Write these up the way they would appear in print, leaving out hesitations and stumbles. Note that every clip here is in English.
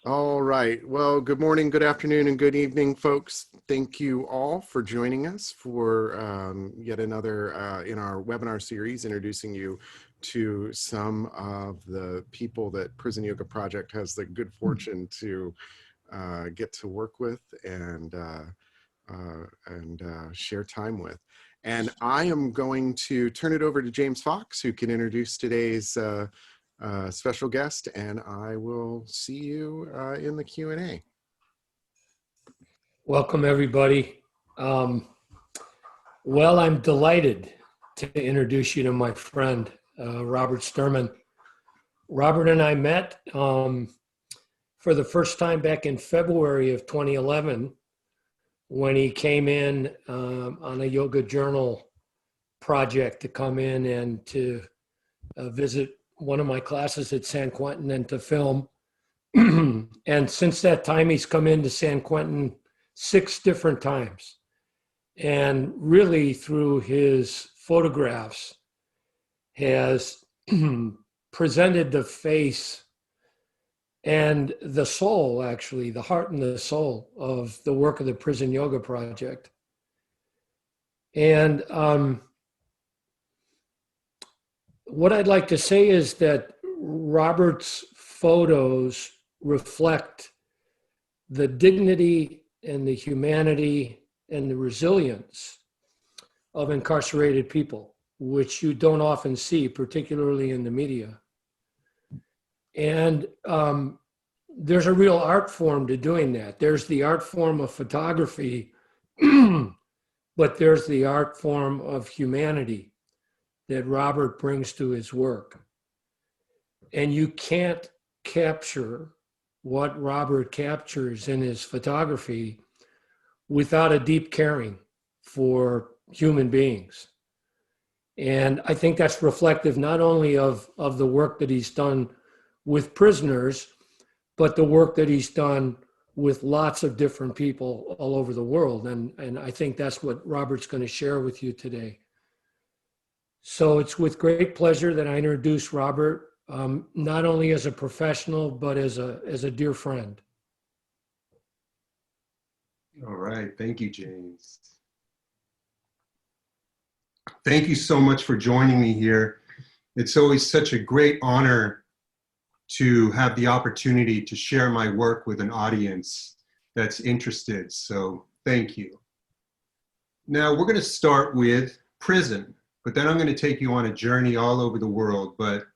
All right. Well, good morning, good afternoon, and good evening, folks. Thank you all for joining us for yet another in our webinar series, introducing you to some of the people that Prison Yoga Project has the good fortune to get to work with and share time with. And I am going to turn it over to James Fox, who can introduce today's special guest, and I will see you in the Q&A. Welcome, everybody. Well, I'm delighted to introduce you to my friend, Robert Sturman. Robert and I met for the first time back in February of 2011 when he came in on a yoga journal project to come in and to visit one of my classes at San Quentin and to film. And since that time, he's come into San Quentin 6 different times. And really, through his photographs, has presented the face and the soul, actually, the heart and the soul of the work of the Prison Yoga Project. And what I'd like to say is that Robert's photos reflect the dignity and the humanity and the resilience of incarcerated people, which you don't often see, particularly in the media. And there's a real art form to doing that. There's the art form of photography, but there's the art form of humanity that Robert brings to his work. And you can't capture what Robert captures in his photography without a deep caring for human beings. And I think that's reflective not only of the work that he's done with prisoners, but the work that he's done with lots of different people all over the world. And I think that's what Robert's going to share with you today. So it's with great pleasure that I introduce Robert, not only as a professional, but as a dear friend. All right. Thank you, James. Thank you so much for joining me here. It's always such a great honor to have the opportunity to share my work with an audience that's interested. So thank you. Now we're going to start with prison, but then I'm going to take you on a journey all over the world. But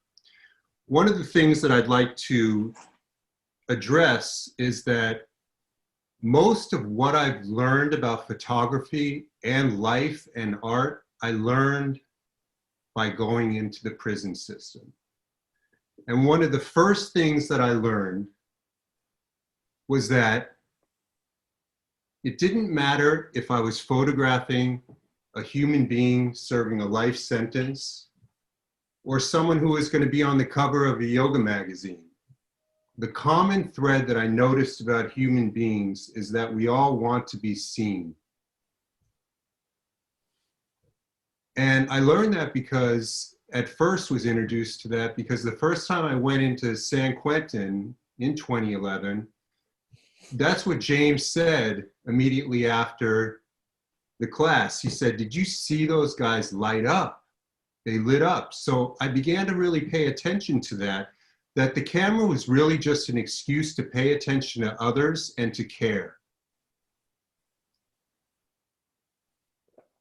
one of the things that I'd like to address is that most of what I've learned about photography and life and art, I learned by going into the prison system. And one of the first things that I learned was that it didn't matter if I was photographing a human being serving a life sentence or someone who was going to be on the cover of a yoga magazine. The common thread that I noticed about human beings is that we all want to be seen. And I learned that because at first was introduced to that because the first time I went into San Quentin in 2011, that's what James said immediately after the class. He said, "Did you see those guys light up? They lit up." So I began to really pay attention to that the camera was really just an excuse to pay attention to others and to care.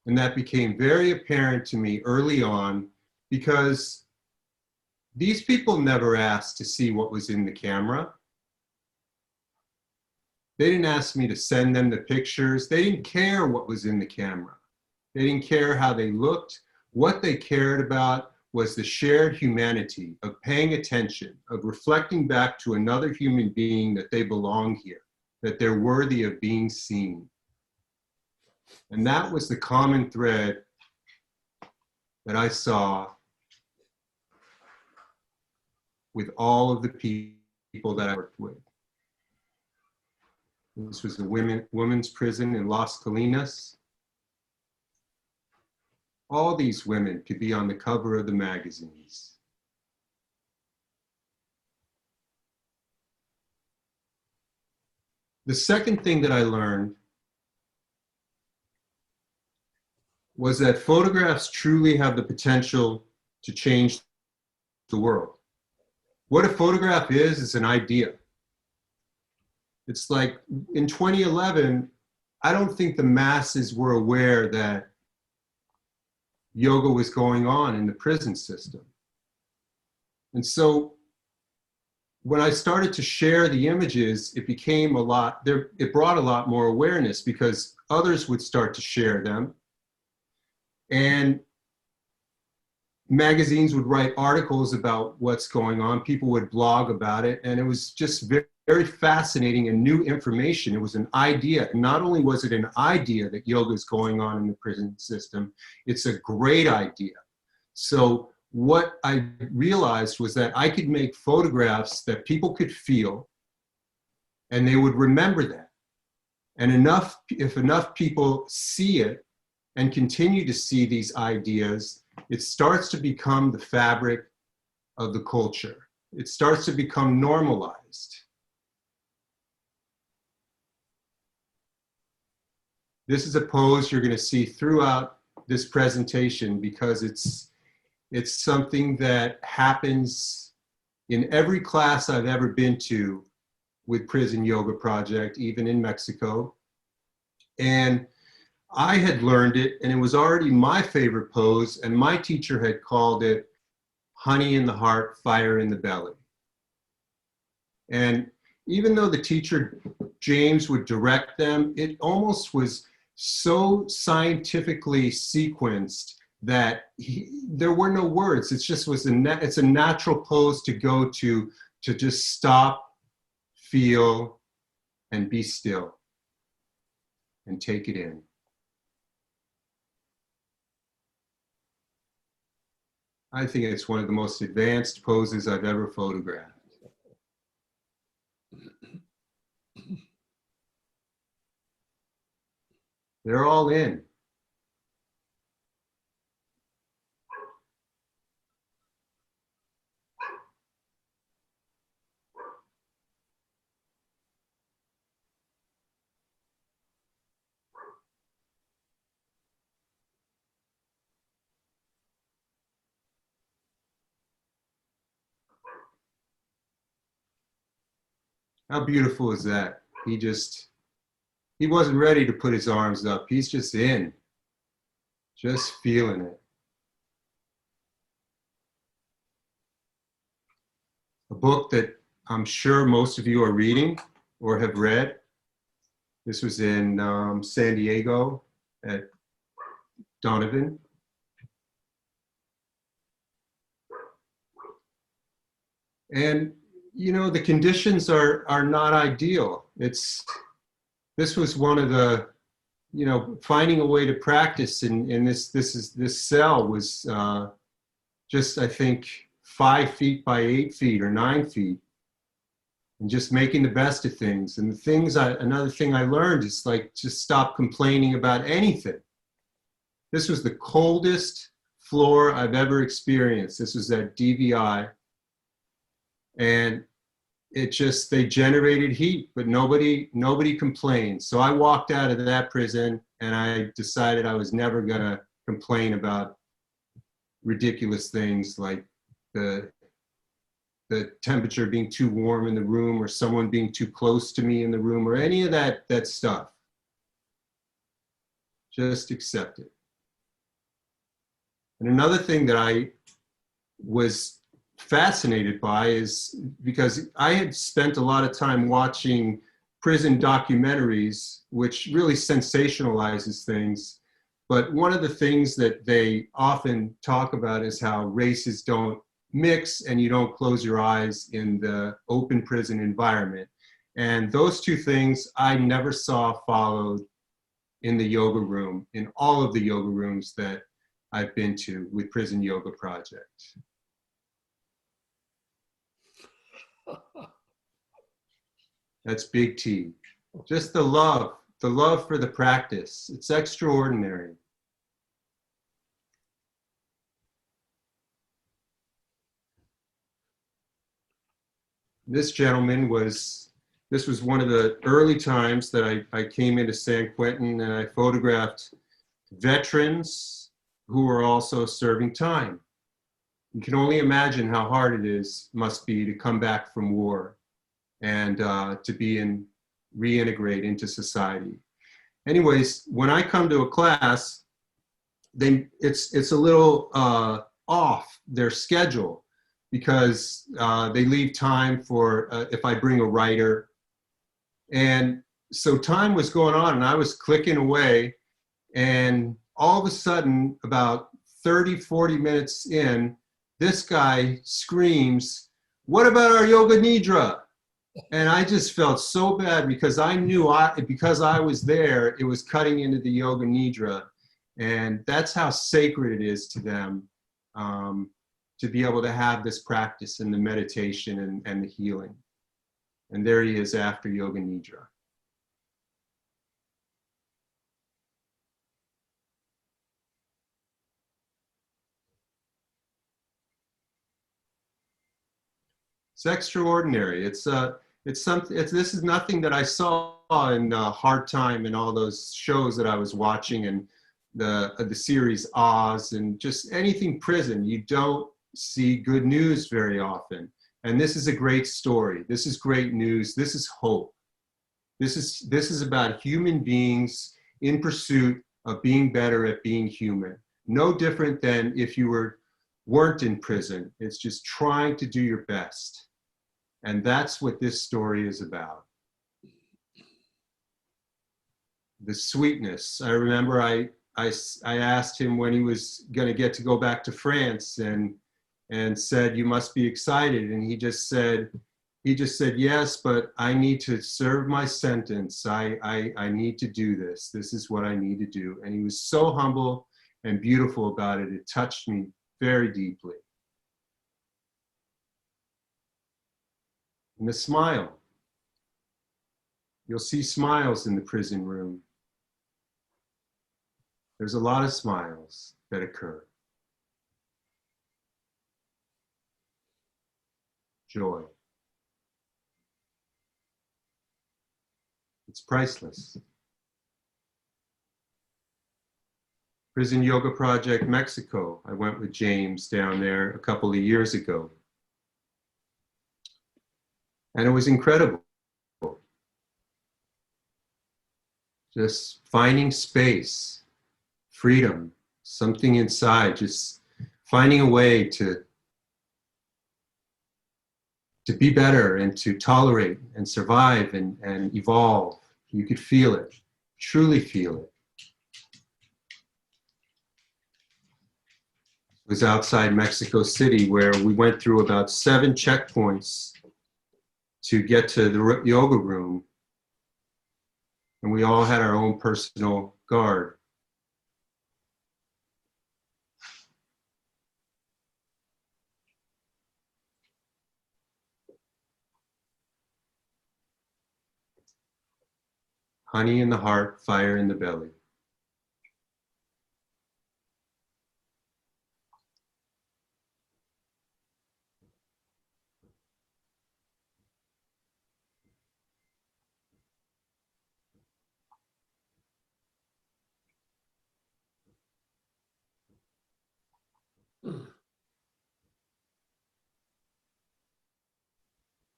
And that became very apparent to me early on because these people never asked to see what was in the camera. They didn't ask me to send them the pictures. They didn't care what was in the camera. They didn't care how they looked. What they cared about was the shared humanity of paying attention, of reflecting back to another human being that they belong here, that they're worthy of being seen. And that was the common thread that I saw with all of the people that I worked with. This was the women's prison in Las Colinas. All these women could be on the cover of the magazines. The second thing that I learned was that photographs truly have the potential to change the world. What a photograph is an idea. It's like in 2011, I don't think the masses were aware that yoga was going on in the prison system. And so when I started to share the images, it became a lot, it brought a lot more awareness because others would start to share them. And magazines would write articles about what's going on. People would blog about it. And it was just very, very fascinating and new information. It was an idea. And not only was it an idea that yoga is going on in the prison system, it's a great idea. So what I realized was that I could make photographs that people could feel and they would remember that. And if enough people see it and continue to see these ideas, it starts to become the fabric of the culture. It starts to become normalized. This is a pose you're going to see throughout this presentation because it's something that happens in every class I've ever been to with Prison Yoga Project, even in Mexico. And I had learned it, and it was already my favorite pose, and my teacher had called it honey in the heart, fire in the belly. And even though the teacher, James, would direct them, it almost was so scientifically sequenced that there were no words. It just was it's a natural pose to go to just stop, feel, and be still, and take it in. I think it's one of the most advanced poses I've ever photographed. They're all in. How beautiful is that? He wasn't ready to put his arms up. He's just in, just feeling it. A book that I'm sure most of you are reading or have read. This was in San Diego at Donovan. And you know, the conditions are not ideal. This was one of the, you know, finding a way to practice in this cell was just, I think, 5 feet by 8 feet or 9 feet, and just making the best of things. And another thing I learned is like, just stop complaining about anything. This was the coldest floor I've ever experienced. This was at DVI. And they generated heat, but nobody complained. So I walked out of that prison and I decided I was never gonna complain about ridiculous things like the temperature being too warm in the room or someone being too close to me in the room or any of that stuff. Just accept it. And another thing that I was fascinated by is because I had spent a lot of time watching prison documentaries, which really sensationalizes things. But one of the things that they often talk about is how races don't mix and you don't close your eyes in the open prison environment. And those two things I never saw followed in the yoga room, in all of the yoga rooms that I've been to with Prison Yoga Project. That's big T. Just the love for the practice. It's extraordinary. This gentleman was this was one of the early times that I came into San Quentin, and I photographed veterans who were also serving time. You can only imagine how hard it must be to come back from war and to reintegrate into society. Anyways, when I come to a class, it's a little off their schedule, because they leave time for if I bring a writer. And so time was going on, and I was clicking away, and all of a sudden, about 30, 40 minutes in, this guy screams, "What about our yoga nidra?" And I just felt so bad, because I knew because I was there, it was cutting into the yoga nidra. And that's how sacred it is to them, to be able to have this practice and the meditation and the healing. And there he is after yoga nidra. It's extraordinary. It's something. This is nothing that I saw in Hard Time and all those shows that I was watching, and the series Oz, and just anything prison. You don't see good news very often, and this is a great story. This is great news. This is hope. This is about human beings in pursuit of being better at being human. No different than if you weren't in prison. It's just trying to do your best. And that's what this story is about. The sweetness. I remember I asked him when he was going to get to go back to France, and said, "You must be excited." And he just said, "Yes, but I need to serve my sentence. I need to do this. This is what I need to do." And he was so humble and beautiful about it. It touched me very deeply. And the smile. You'll see smiles in the prison room. There's a lot of smiles that occur. Joy. It's priceless. Prison Yoga Project Mexico. I went with James down there a couple of years ago. And it was incredible. Just finding space, freedom, something inside, just finding a way to be better and to tolerate and survive and evolve. You could feel it, truly feel it. It was outside Mexico City, where we went through about 7 checkpoints to get to the yoga room. And we all had our own personal guard. Honey in the heart, fire in the belly.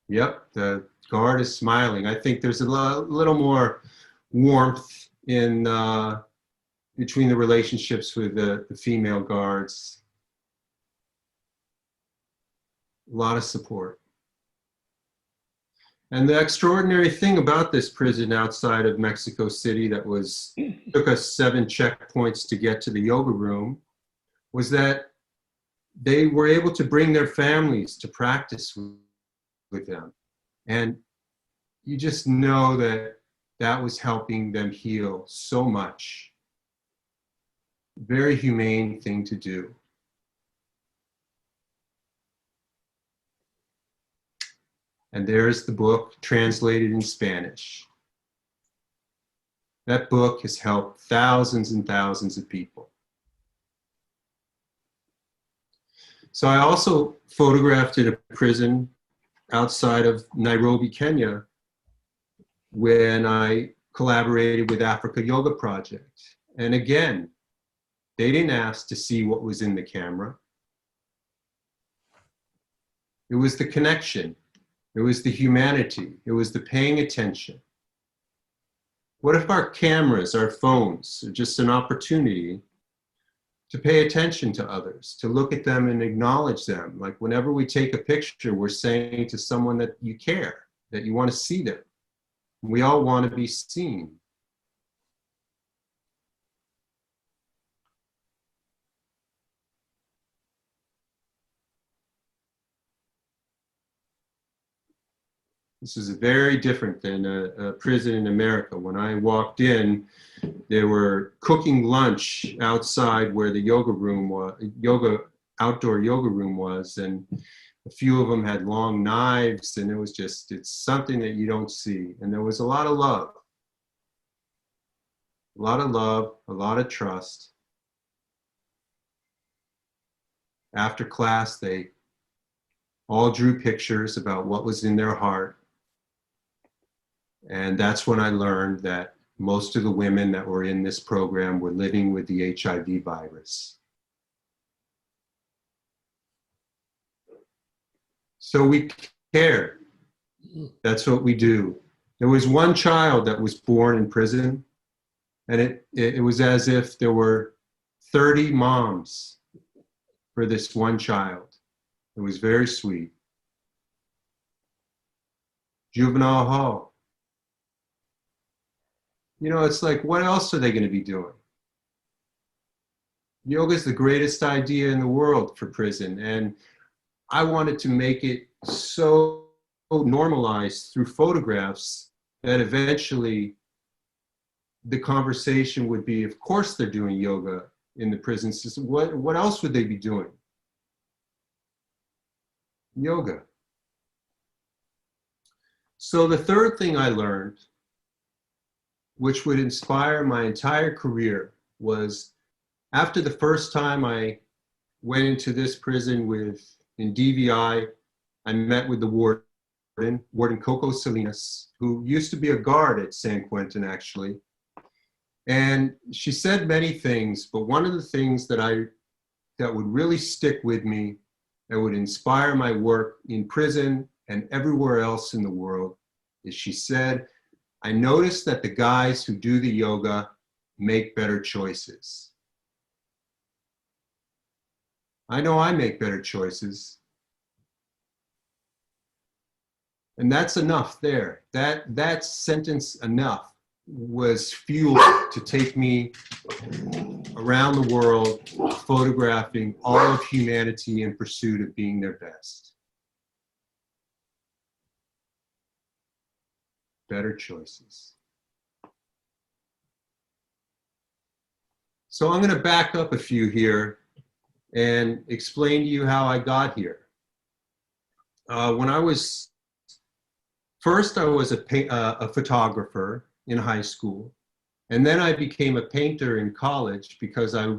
Yep, the guard is smiling. I think there's a little more warmth in between the relationships with the female guards. A lot of support. And the extraordinary thing about this prison outside of Mexico City that took us 7 checkpoints to get to the yoga room was that they were able to bring their families to practice with them. And you just know that that was helping them heal so much. Very humane thing to do. And there's the book translated in Spanish. That book has helped thousands and thousands of people. So I also photographed in a prison outside of Nairobi, Kenya, when I collaborated with Africa Yoga Project. And again, they didn't ask to see what was in the camera. It was the connection. It was the humanity. It was the paying attention. What if our cameras, our phones, are just an opportunity to pay attention to others, to look at them and acknowledge them? Like whenever we take a picture, we're saying to someone that you care, that you want to see them. We all want to be seen. This is very different than a prison in America. When I walked in, they were cooking lunch outside where the yoga room was, outdoor yoga room was, and a few of them had long knives, and it was just, it's something that you don't see. And there was a lot of love. A lot of love, a lot of trust. After class, they all drew pictures about what was in their heart. And that's when I learned that most of the women that were in this program were living with the HIV virus. So we care. That's what we do. There was one child that was born in prison, and it was as if there were 30 moms for this one child. It was very sweet. Juvenile hall. You know, it's like, what else are they going to be doing? Yoga is the greatest idea in the world for prison. And I wanted to make it so normalized through photographs that eventually the conversation would be, of course they're doing yoga in the prison system. What else would they be doing? Yoga. So the third thing I learned, which would inspire my entire career, was after the first time I went into this prison in DVI, I met with the Warden Coco Salinas, who used to be a guard at San Quentin, actually. And she said many things, but one of the things that would really stick with me, that would inspire my work in prison and everywhere else in the world, is she said, I noticed that the guys who do the yoga make better choices. I know I make better choices. And that's enough there. That sentence, enough, was fuel to take me around the world photographing all of humanity in pursuit of being their best. Better choices. So I'm going to back up a few here and explain to you how I got here. When I was, first I was a photographer in high school, and then I became a painter in college because I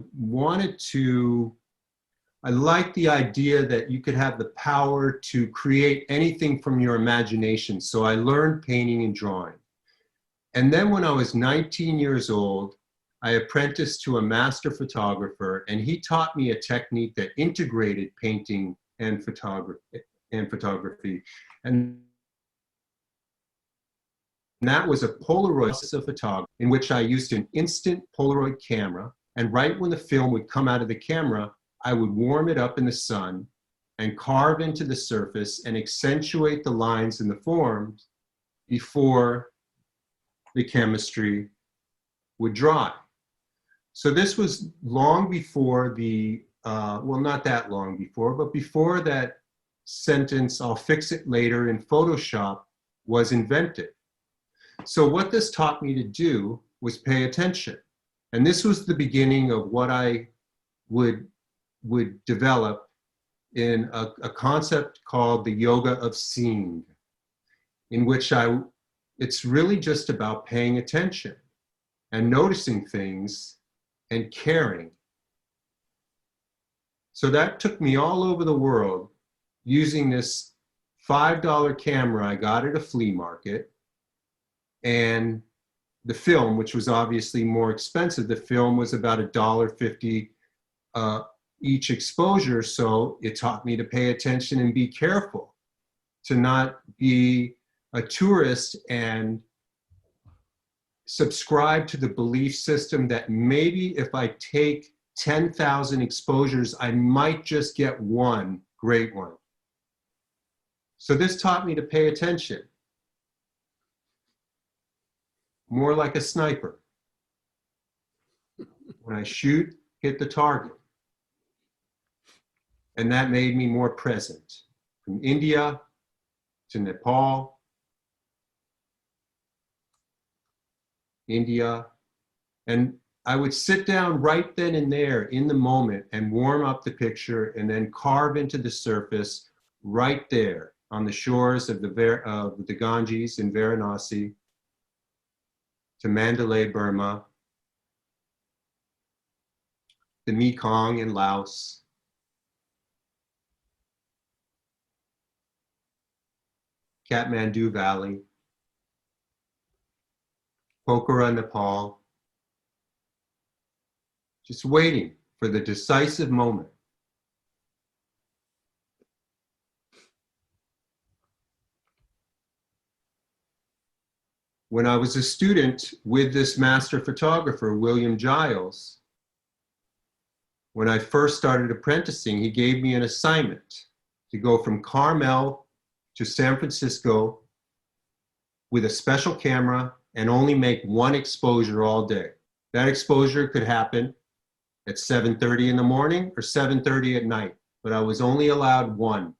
liked the idea that you could have the power to create anything from your imagination. So I learned painting and drawing. And then when I was 19 years old, I apprenticed to a master photographer, and he taught me a technique that integrated painting and photography. And that was a Polaroid of photography, in which I used an instant Polaroid camera. And right when the film would come out of the camera, I would warm it up in the sun and carve into the surface and accentuate the lines and the forms before the chemistry would dry. So this was long before well, not that long before, but before that sentence, I'll fix it later in Photoshop, was invented. So what this taught me to do was pay attention. And this was the beginning of what I would develop in a concept called the yoga of seeing, in which it's really just about paying attention and noticing things and caring. So that took me all over the world using this $5 camera I got at a flea market, And the film, which was obviously more expensive, the film was about $1.50 each exposure. So it taught me to pay attention and be careful, to not be a tourist and subscribe to the belief system that maybe if I take 10,000 exposures, I might just get one great one. So this taught me to pay attention, more like a sniper. When I shoot, hit the target. And that made me more present. From India to Nepal, India, and I would sit down right then and there in the moment and warm up the picture and then carve into the surface right there on the shores of the Ganges in Varanasi to Mandalay, Burma, the Mekong in Laos, Kathmandu Valley, Pokhara, Nepal, just waiting for the decisive moment. When I was a student with this master photographer, William Giles, when I first started apprenticing, he gave me an assignment to go from Carmel to San Francisco with a special camera and only make one exposure all day. That exposure could happen at 7:30 in the morning or 7:30 at night, but I was only allowed one.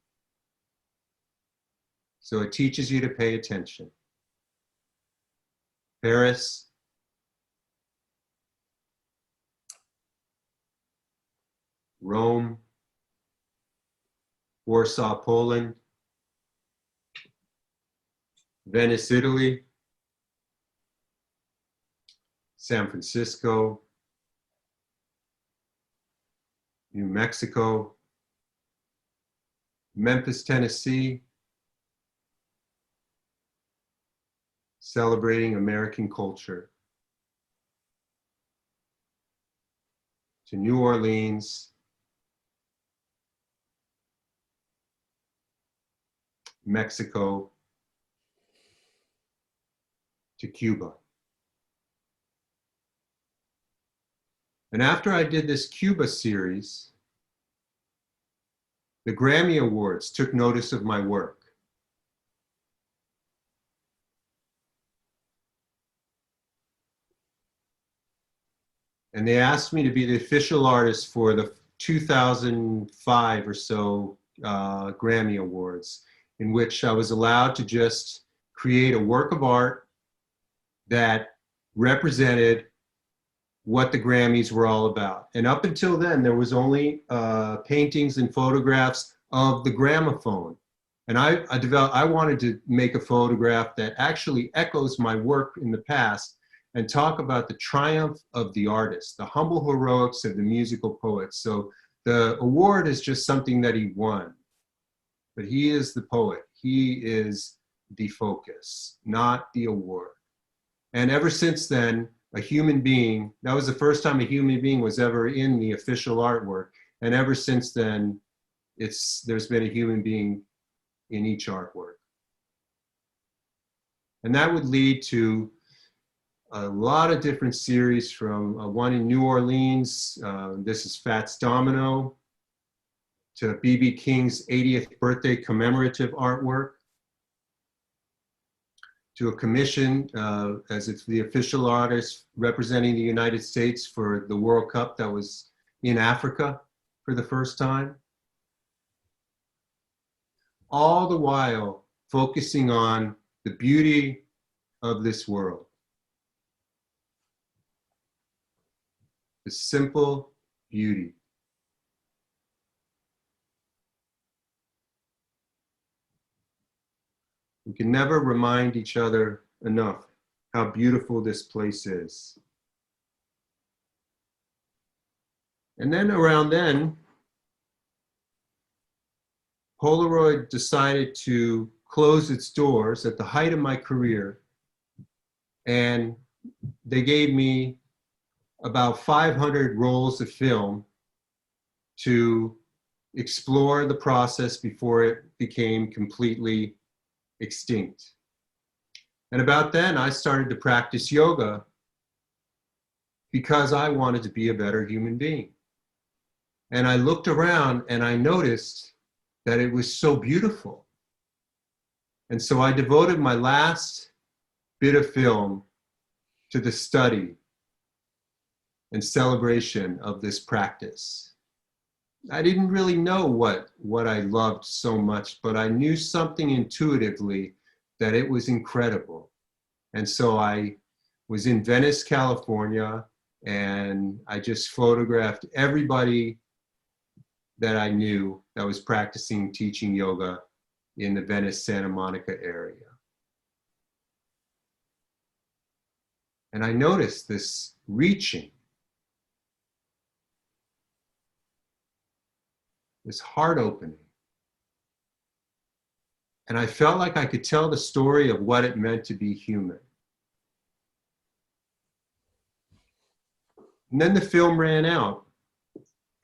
So it teaches you to pay attention. Paris, Rome, Warsaw, Poland, Venice, Italy, San Francisco, New Mexico, Memphis, Tennessee, celebrating American culture, to New Orleans, Mexico, to Cuba. And after I did this Cuba series, the Grammy Awards took notice of my work. And they asked me to be the official artist for the 2005 or so Grammy Awards, in which I was allowed to just create a work of art that represented what the Grammys were all about. And up until then, there was only paintings and photographs of the gramophone. And I wanted to make a photograph that actually echoes my work in the past and talk about the triumph of the artist, the humble heroics of the musical poets. So the award is just something that he won, but he is the poet. He is the focus, not the award. And ever since then, a human being, that was the first time a human being was ever in the official artwork. And ever since then, there's been a human being in each artwork. And that would lead to a lot of different series, from one in New Orleans, this is Fats Domino, to B.B. King's 80th birthday commemorative artwork, to a commission as it's the official artist representing the United States for the World Cup that was in Africa for the first time. All the while focusing on the beauty of this world. The simple beauty. We can never remind each other enough how beautiful this place is. And then around then, Polaroid decided to close its doors at the height of my career And they gave me about 500 rolls of film to explore the process before it became completely extinct. And about then, I started to practice yoga because I wanted to be a better human being. And I looked around and I noticed that it was so beautiful. And so I devoted my last bit of film to the study and celebration of this practice. I didn't really know what I loved so much, but I knew something intuitively that it was incredible. And so I was in Venice, California, and I just photographed everybody that I knew that was practicing teaching yoga in the Venice, Santa Monica area. And I noticed this reaching, this heart opening. And I felt like I could tell the story of what it meant to be human. And then the film ran out.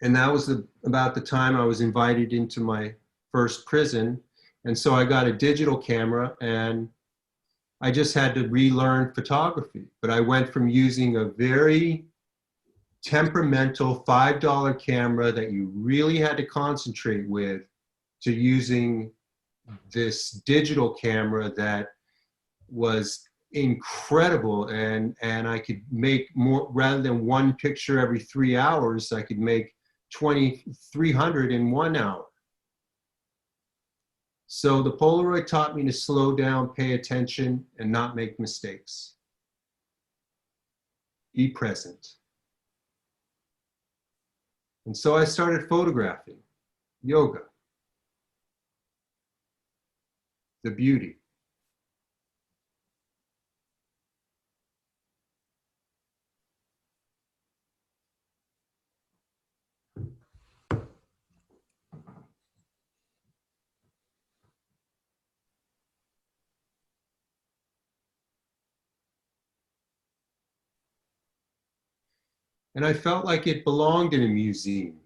And that was about the time I was invited into my first prison. And so I got a digital camera and I just had to relearn photography. But I went from using a very temperamental $5 camera that you really had to concentrate with to using this digital camera that was incredible, and I could make more, rather than one picture every 3 hours, I could make 2,300 in 1 hour. So the Polaroid taught me to slow down, pay attention, and not make mistakes. Be present. And so I started photographing yoga, the beauty. And I felt like it belonged in a museum.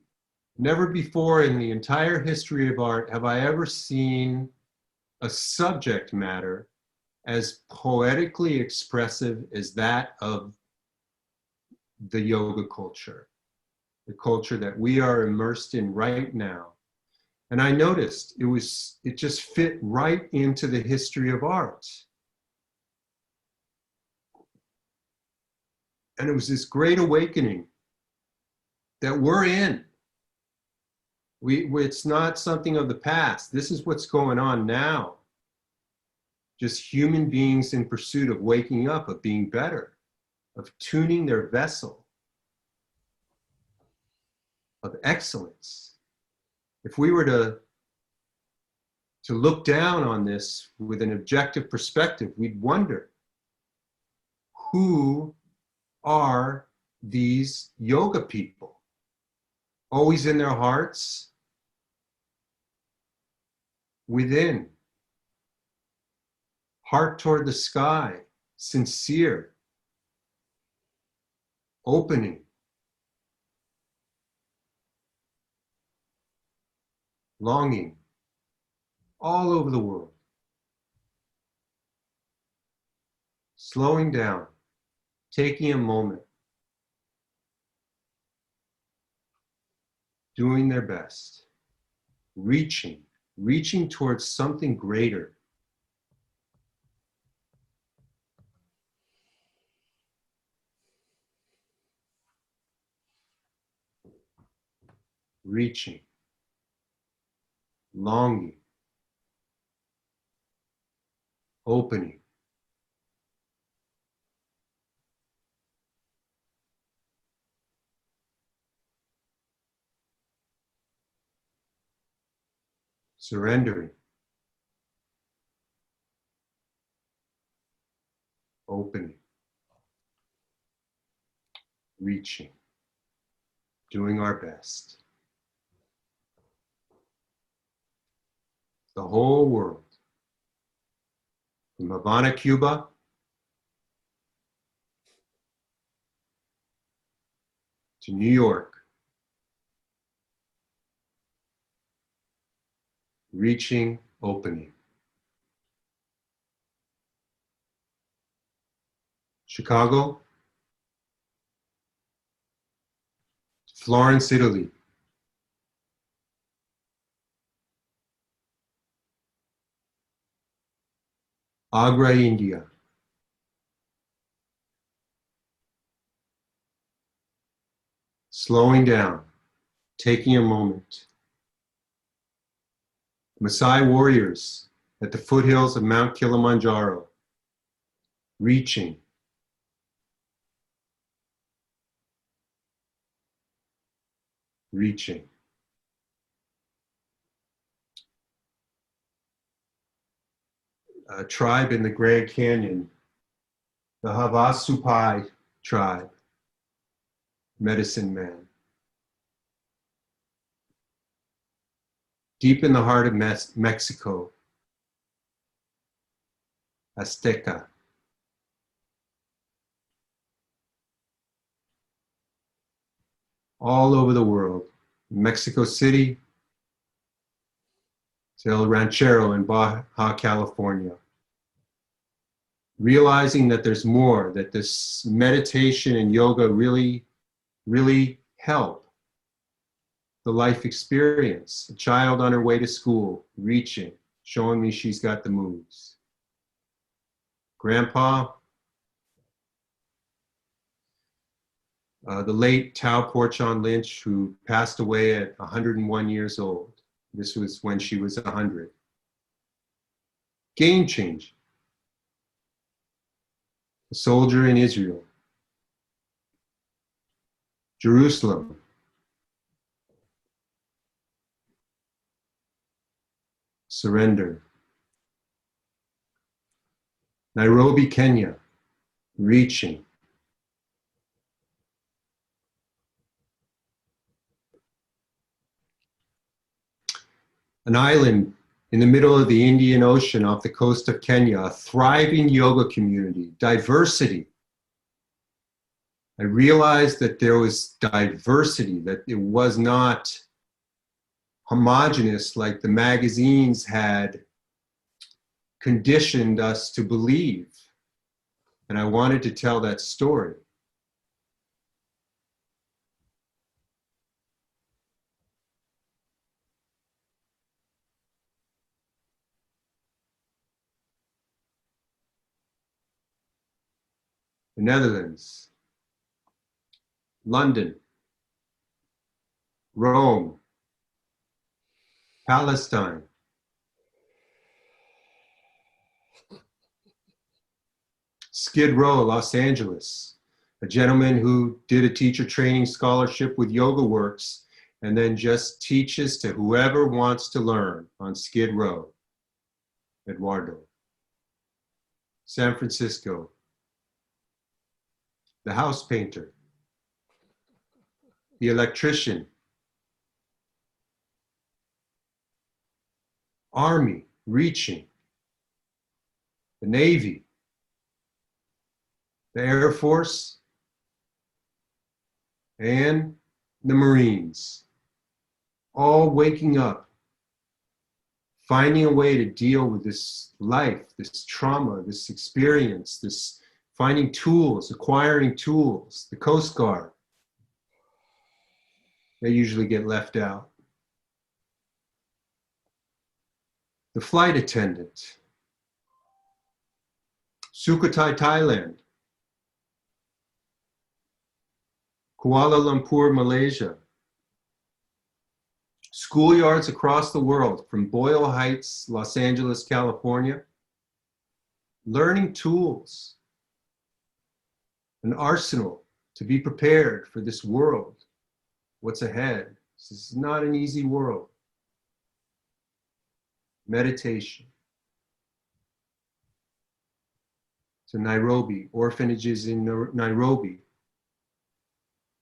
Never before in the entire history of art have I ever seen a subject matter as poetically expressive as that of the yoga culture, the culture that we are immersed in right now. And I noticed it just fit right into the history of art. And it was this great awakening that we're in. It's not something of the past. This is what's going on now. Just human beings in pursuit of waking up, of being better, of tuning their vessel, of excellence. If we were to look down on this with an objective perspective, we'd wonder, who are these yoga people? Always in their hearts, within, heart toward the sky, sincere, opening, longing, all over the world. Slowing down, taking a moment, doing their best, reaching towards something greater. Reaching, longing, opening. Surrendering, opening, reaching, doing our best. The whole world, from Havana, Cuba, to New York, reaching, opening. Chicago, Florence, Italy. Agra, India. Slowing down, taking a moment. Maasai warriors at the foothills of Mount Kilimanjaro, reaching. Reaching. A tribe in the Grand Canyon, the Havasupai tribe, medicine man. Deep in the heart of Mexico, Azteca. All over the world, Mexico City to El Ranchero in Baja California. Realizing that there's more, that this meditation and yoga really help the life experience. A child on her way to school, reaching, showing me she's got the moves. Grandpa, the late Tao Porchon Lynch, who passed away at 101 years old. This was when she was 100. Game changing. A soldier in Israel. Jerusalem. Surrender. Nairobi, Kenya. Reaching. An island in the middle of the Indian Ocean off the coast of Kenya, a thriving yoga community, diversity. I realized that there was diversity, that it was not homogenous like the magazines had conditioned us to believe. And I wanted to tell that story. The Netherlands, London, Rome, Palestine, Skid Row, Los Angeles, a gentleman who did a teacher training scholarship with Yoga Works and then just teaches to whoever wants to learn on Skid Row, Eduardo. San Francisco, the house painter, the electrician, Army, reaching, the Navy, the Air Force, and the Marines, all waking up, finding a way to deal with this life, this trauma, this experience, this finding tools, acquiring tools, the Coast Guard. They usually get left out. The flight attendant, Sukhothai, Thailand, Kuala Lumpur, Malaysia, schoolyards across the world, from Boyle Heights, Los Angeles, California, learning tools, an arsenal to be prepared for this world, what's ahead. This is not an easy world. Meditation. To Nairobi, orphanages in Nairobi,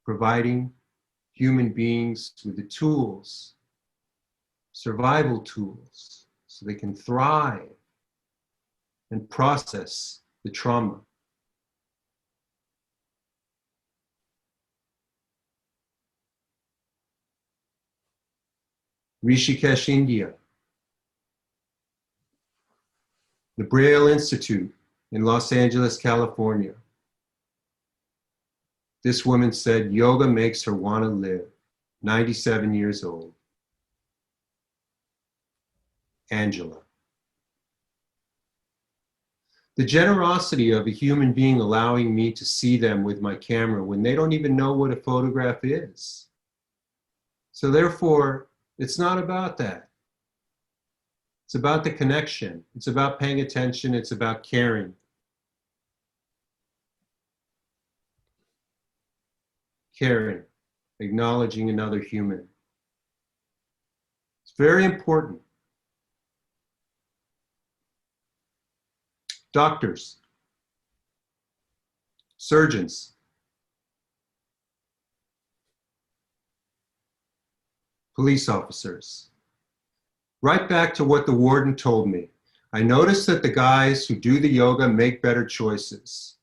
providing human beings with the tools, survival tools, so they can thrive and process the trauma. Rishikesh, India. The Braille Institute in Los Angeles, California. This woman said yoga makes her want to live. 97 years old. Angela. The generosity of a human being allowing me to see them with my camera when they don't even know what a photograph is. So therefore, it's not about that. It's about the connection. It's about paying attention. It's about caring. Caring, acknowledging another human. It's very important. Doctors, surgeons, police officers. Right back to what the warden told me. I noticed that the guys who do the yoga make better choices.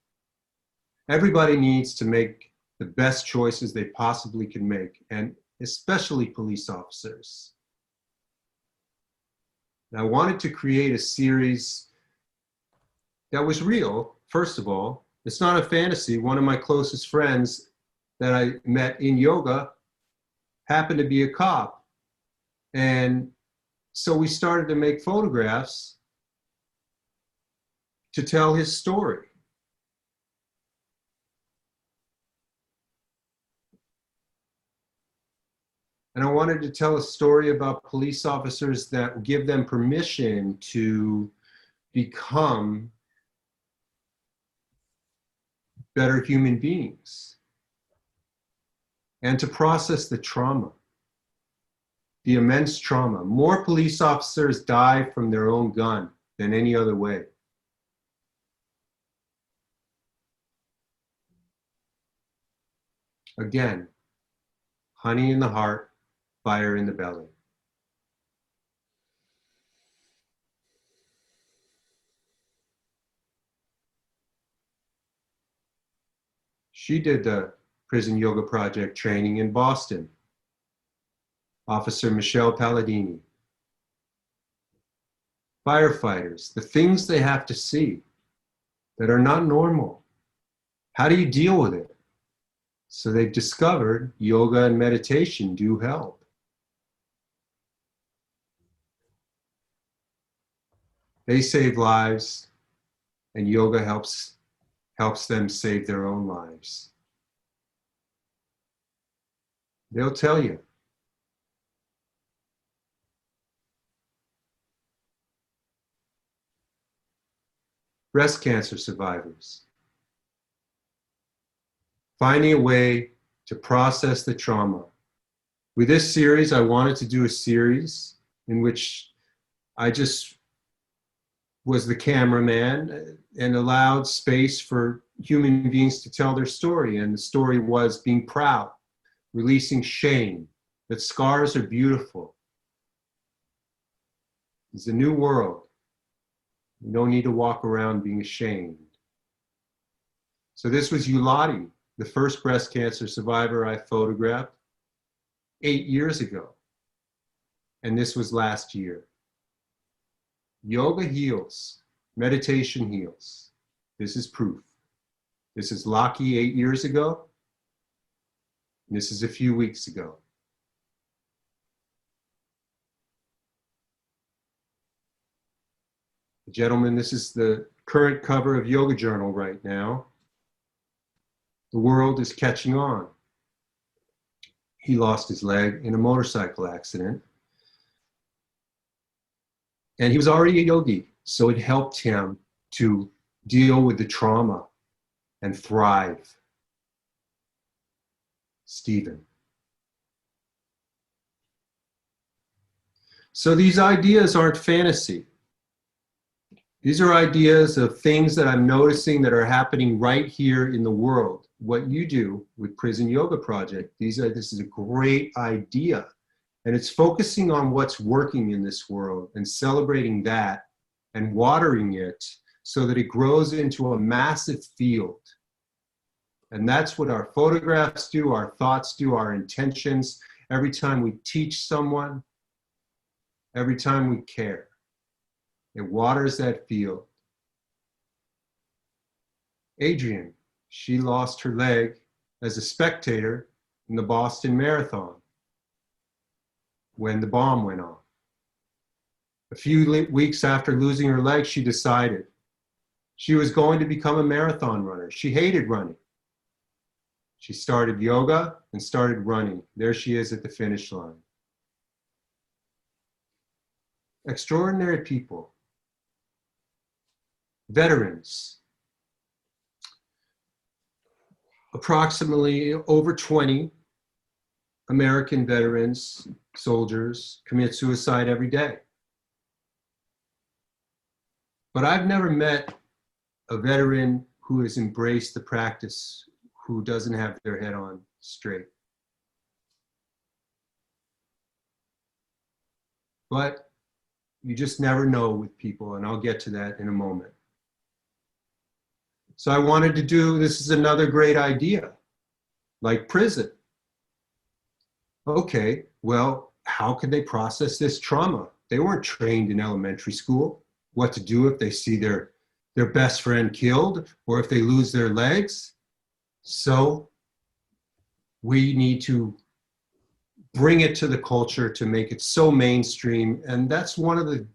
Everybody needs to make the best choices they possibly can make, and especially police officers. And I wanted to create a series that was real, first of all. It's not a fantasy. One of my closest friends that I met in yoga happened to be a cop. And so we started to make photographs to tell his story. And I wanted to tell a story about police officers that give them permission to become better human beings and to process the trauma, the immense trauma. More police officers die from their own gun than any other way. Again, honey in the heart, fire in the belly. She did the prison yoga project training in Boston. Officer Michelle Palladini. Firefighters, the things they have to see that are not normal. How do you deal with it? So they've discovered yoga and meditation do help. They save lives, and yoga helps them save their own lives. They'll tell you. Breast cancer survivors. Finding a way to process the trauma. With this series, I wanted to do a series in which I just was the cameraman and allowed space for human beings to tell their story. And the story was being proud, releasing shame, that scars are beautiful. It's a new world. You don't need to walk around being ashamed. So this was Yulati, the first breast cancer survivor I photographed 8 years ago. And this was last year. Yoga heals, meditation heals. This is proof. This is Laki 8 years ago. And this is a few weeks ago. Gentlemen, this is the current cover of Yoga Journal right now. The world is catching on. He lost his leg in a motorcycle accident. And he was already a yogi, so it helped him to deal with the trauma and thrive. Stephen. So these ideas aren't fantasy. These are ideas of things that I'm noticing that are happening right here in the world. What you do with Prison Yoga Project, this is a great idea. And it's focusing on what's working in this world and celebrating that and watering it so that it grows into a massive field. And that's what our photographs do, our thoughts do, our intentions. Every time we teach someone, every time we care. It waters that field. Adrienne, she lost her leg as a spectator in the Boston Marathon when the bomb went off. A few weeks after losing her leg, she decided she was going to become a marathon runner. She hated running. She started yoga and started running. There she is at the finish line. Extraordinary people. Veterans. Approximately over 20 American veterans, soldiers, commit suicide every day. But I've never met a veteran who has embraced the practice, who doesn't have their head on straight. But you just never know with people, and I'll get to that in a moment. So I wanted to do, this is another great idea, like prison. Okay, well, how could they process this trauma? They weren't trained in elementary school what to do if they see their best friend killed or if they lose their legs. So we need to bring it to the culture to make it so mainstream. And that's one of the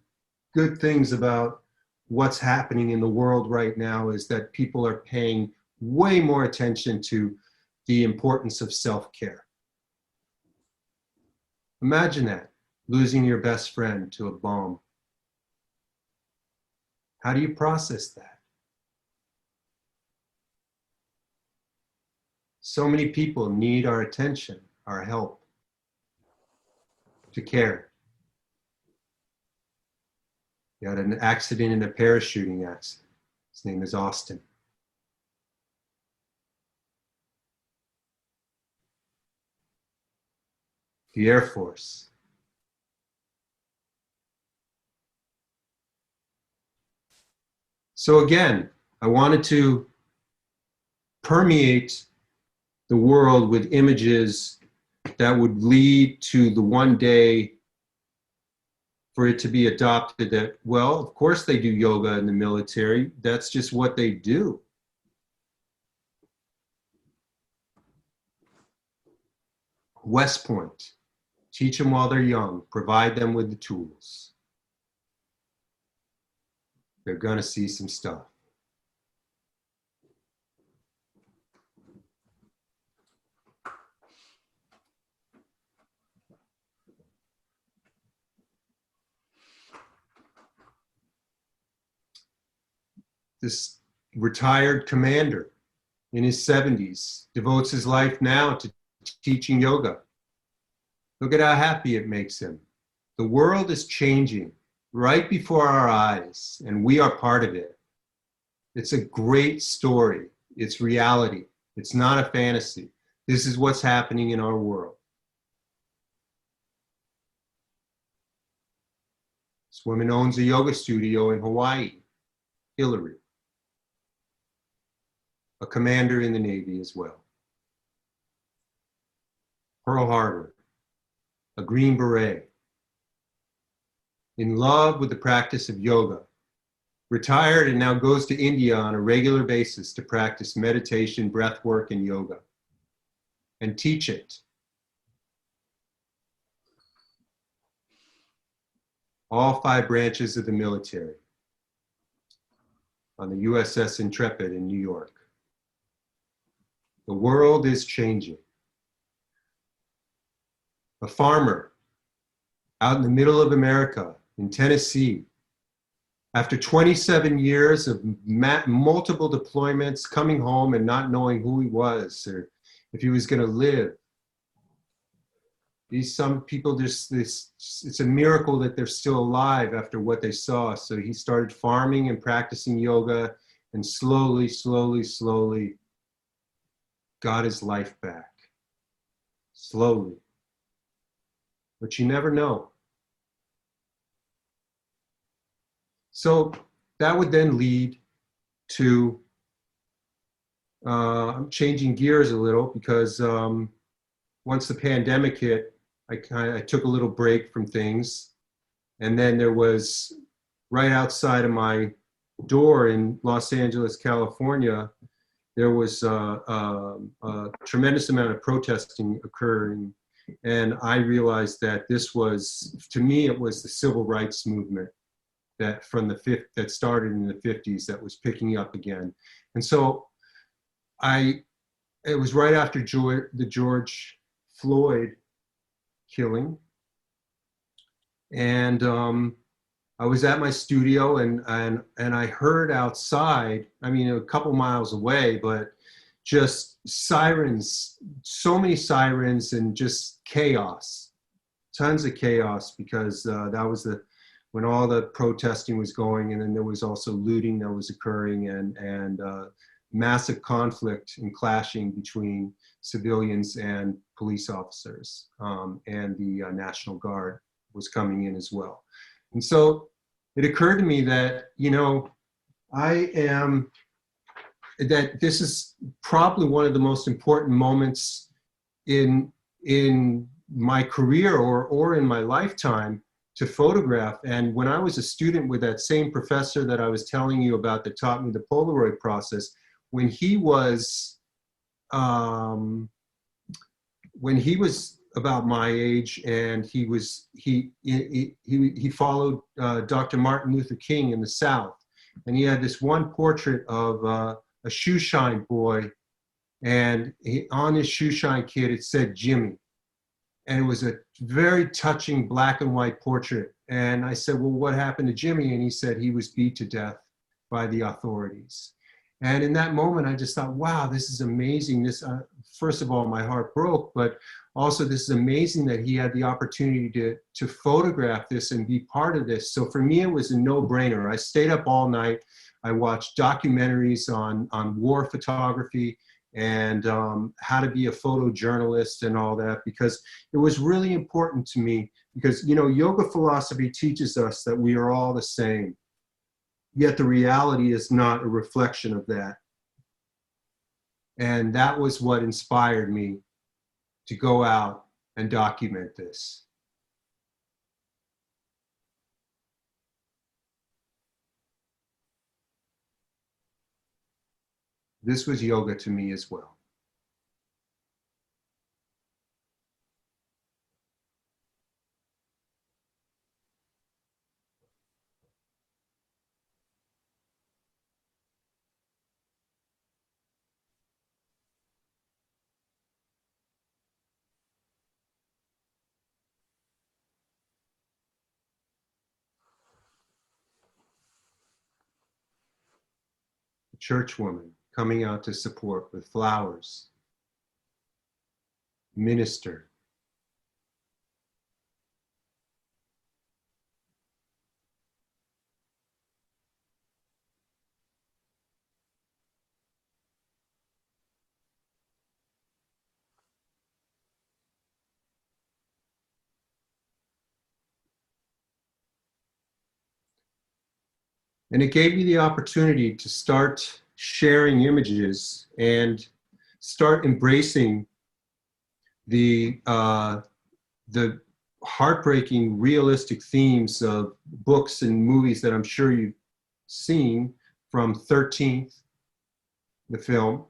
good things about what's happening in the world right now, is that people are paying way more attention to the importance of self-care. Imagine that, losing your best friend to a bomb. How do you process that? So many people need our attention, our help, to care. He had an accident in a parachuting accident. His name is Austin. The Air Force. So again, I wanted to permeate the world with images that would lead to the one day for it to be adopted that, well, of course they do yoga in the military. That's just what they do. West Point. Teach them while they're young. Provide them with the tools. They're going to see some stuff. This retired commander in his 70s devotes his life now to teaching yoga. Look at how happy it makes him. The world is changing right before our eyes, and we are part of it. It's a great story. It's reality. It's not a fantasy. This is what's happening in our world. This woman owns a yoga studio in Hawaii, Hillary, a commander in the Navy as well. Pearl Harbor, a Green Beret, in love with the practice of yoga, retired and now goes to India on a regular basis to practice meditation, breath work, and yoga, and teach it. All 5 branches of the military on the USS Intrepid in New York. The world is changing. A farmer out in the middle of America, in Tennessee, after 27 years of multiple deployments, coming home and not knowing who he was or if he was going to live. Some people it's a miracle that they're still alive after what they saw. So he started farming and practicing yoga, and slowly, slowly, slowly got his life back. Slowly. But you never know. So that would then lead to, I'm changing gears a little because once the pandemic hit, I took a little break from things. And then there was right outside of my door in Los Angeles, California, there was a tremendous amount of protesting occurring. And I realized that this was, to me, it was the civil rights movement that that started in the 50s that was picking up again. And so it was right after the George Floyd killing. And I was at my studio and I heard outside, I mean, a couple miles away, but just sirens, so many sirens and just chaos, tons of chaos, because that was when all the protesting was going, and then there was also looting that was occurring, and massive conflict and clashing between civilians and police officers, and the National Guard was coming in as well. And so it occurred to me that, you know, that this is probably one of the most important moments in my career or in my lifetime to photograph. And when I was a student with that same professor that I was telling you about that taught me the Polaroid process, when he was about my age, and he followed Dr. Martin Luther King in the South, and he had this one portrait of a shoe shine boy, and on his shoe shine kit it said Jimmy, and it was a very touching black and white portrait. And I said, well, what happened to Jimmy? And he said he was beat to death by the authorities. And in that moment, I just thought, wow, this is amazing. This, first of all, my heart broke, but also this is amazing that he had the opportunity to photograph this and be part of this. So for me, it was a no-brainer. I stayed up all night. I watched documentaries on war photography and how to be a photojournalist and all that, because it was really important to me, because, you know, yoga philosophy teaches us that we are all the same. Yet the reality is not a reflection of that. And that was what inspired me to go out and document this. This was yoga to me as well. A church woman coming out to support with flowers. Minister. And it gave me the opportunity to start sharing images and start embracing the heartbreaking, realistic themes of books and movies that I'm sure you've seen, from 13th, the film,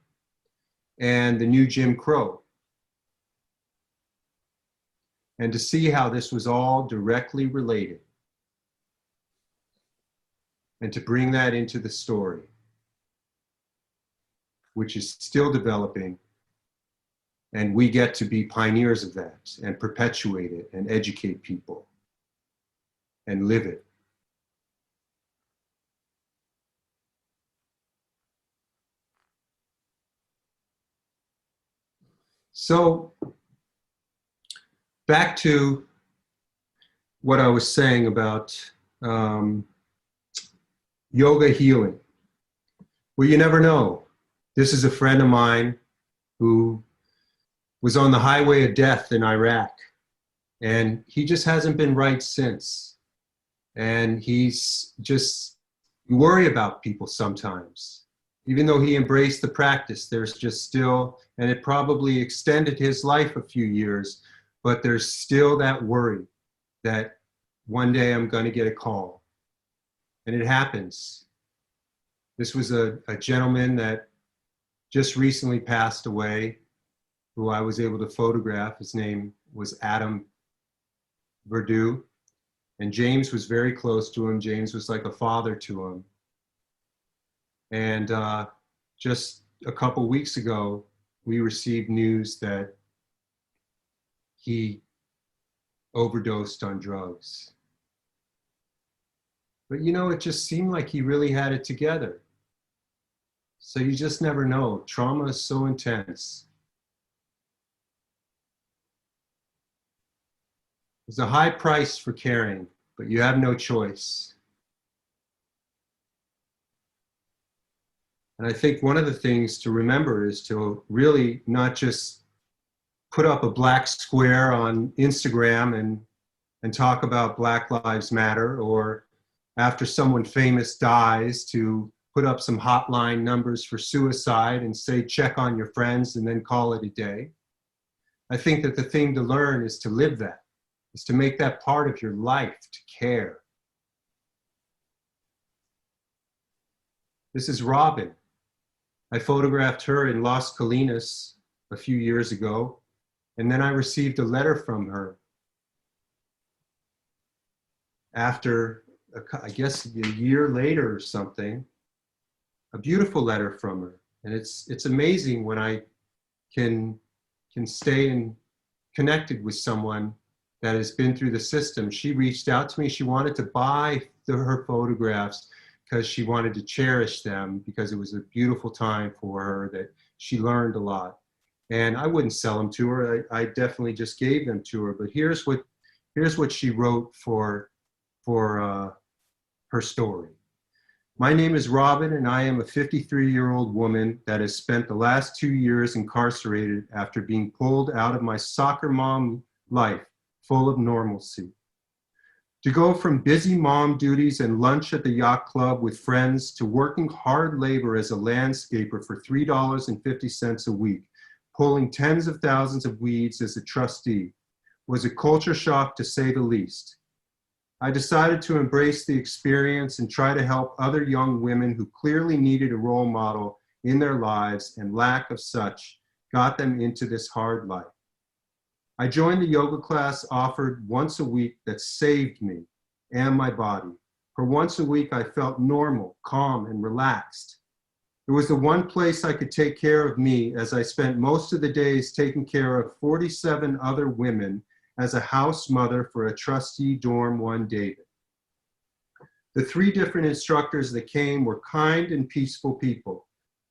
and the new Jim Crow. And to see how this was all directly related, and to bring that into the story, which is still developing, and we get to be pioneers of that and perpetuate it and educate people and live it. So back to what I was saying about yoga healing. Well, you never know. This is a friend of mine who was on the highway of death in Iraq, and he just hasn't been right since. And he's just, you worry about people sometimes. Even though he embraced the practice, there's just still, and it probably extended his life a few years, but there's still that worry that one day I'm going to get a call. And it happens. This was a gentleman that just recently passed away, who I was able to photograph. His name was Adam Verdu. And James was very close to him. James was like a father to him. And just a couple weeks ago, we received news that he overdosed on drugs. But you know, it just seemed like he really had it together. So you just never know. Trauma is so intense. There's a high price for caring, but you have no choice. And I think one of the things to remember is to really not just put up a black square on Instagram and talk about Black Lives Matter, or after someone famous dies to put up some hotline numbers for suicide and say, check on your friends and then call it a day. I think that the thing to learn is to live that, is to make that part of your life, to care. This is Robin. I photographed her in Las Colinas a few years ago, and then I received a letter from her after, I guess, a year later or something, a beautiful letter from her. And it's amazing when I can stay connected with someone that has been through the system. She reached out to me. She wanted to buy her photographs because she wanted to cherish them, because it was a beautiful time for her, that she learned a lot. And I wouldn't sell them to her. I definitely just gave them to her. But here's what she wrote for her story. My name is Robin, and I am a 53-year-old woman that has spent the last 2 years incarcerated after being pulled out of my soccer mom life full of normalcy. To go from busy mom duties and lunch at the yacht club with friends to working hard labor as a landscaper for $3.50 a week, pulling tens of thousands of weeds as a trustee, was a culture shock to say the least. I decided to embrace the experience and try to help other young women who clearly needed a role model in their lives, and lack of such got them into this hard life. I joined the yoga class offered once a week that saved me and my body. For once a week, I felt normal, calm, and relaxed. It was the one place I could take care of me, as I spent most of the days taking care of 47 other women as a house mother for a trustee dorm 1 David. The 3 different instructors that came were kind and peaceful people.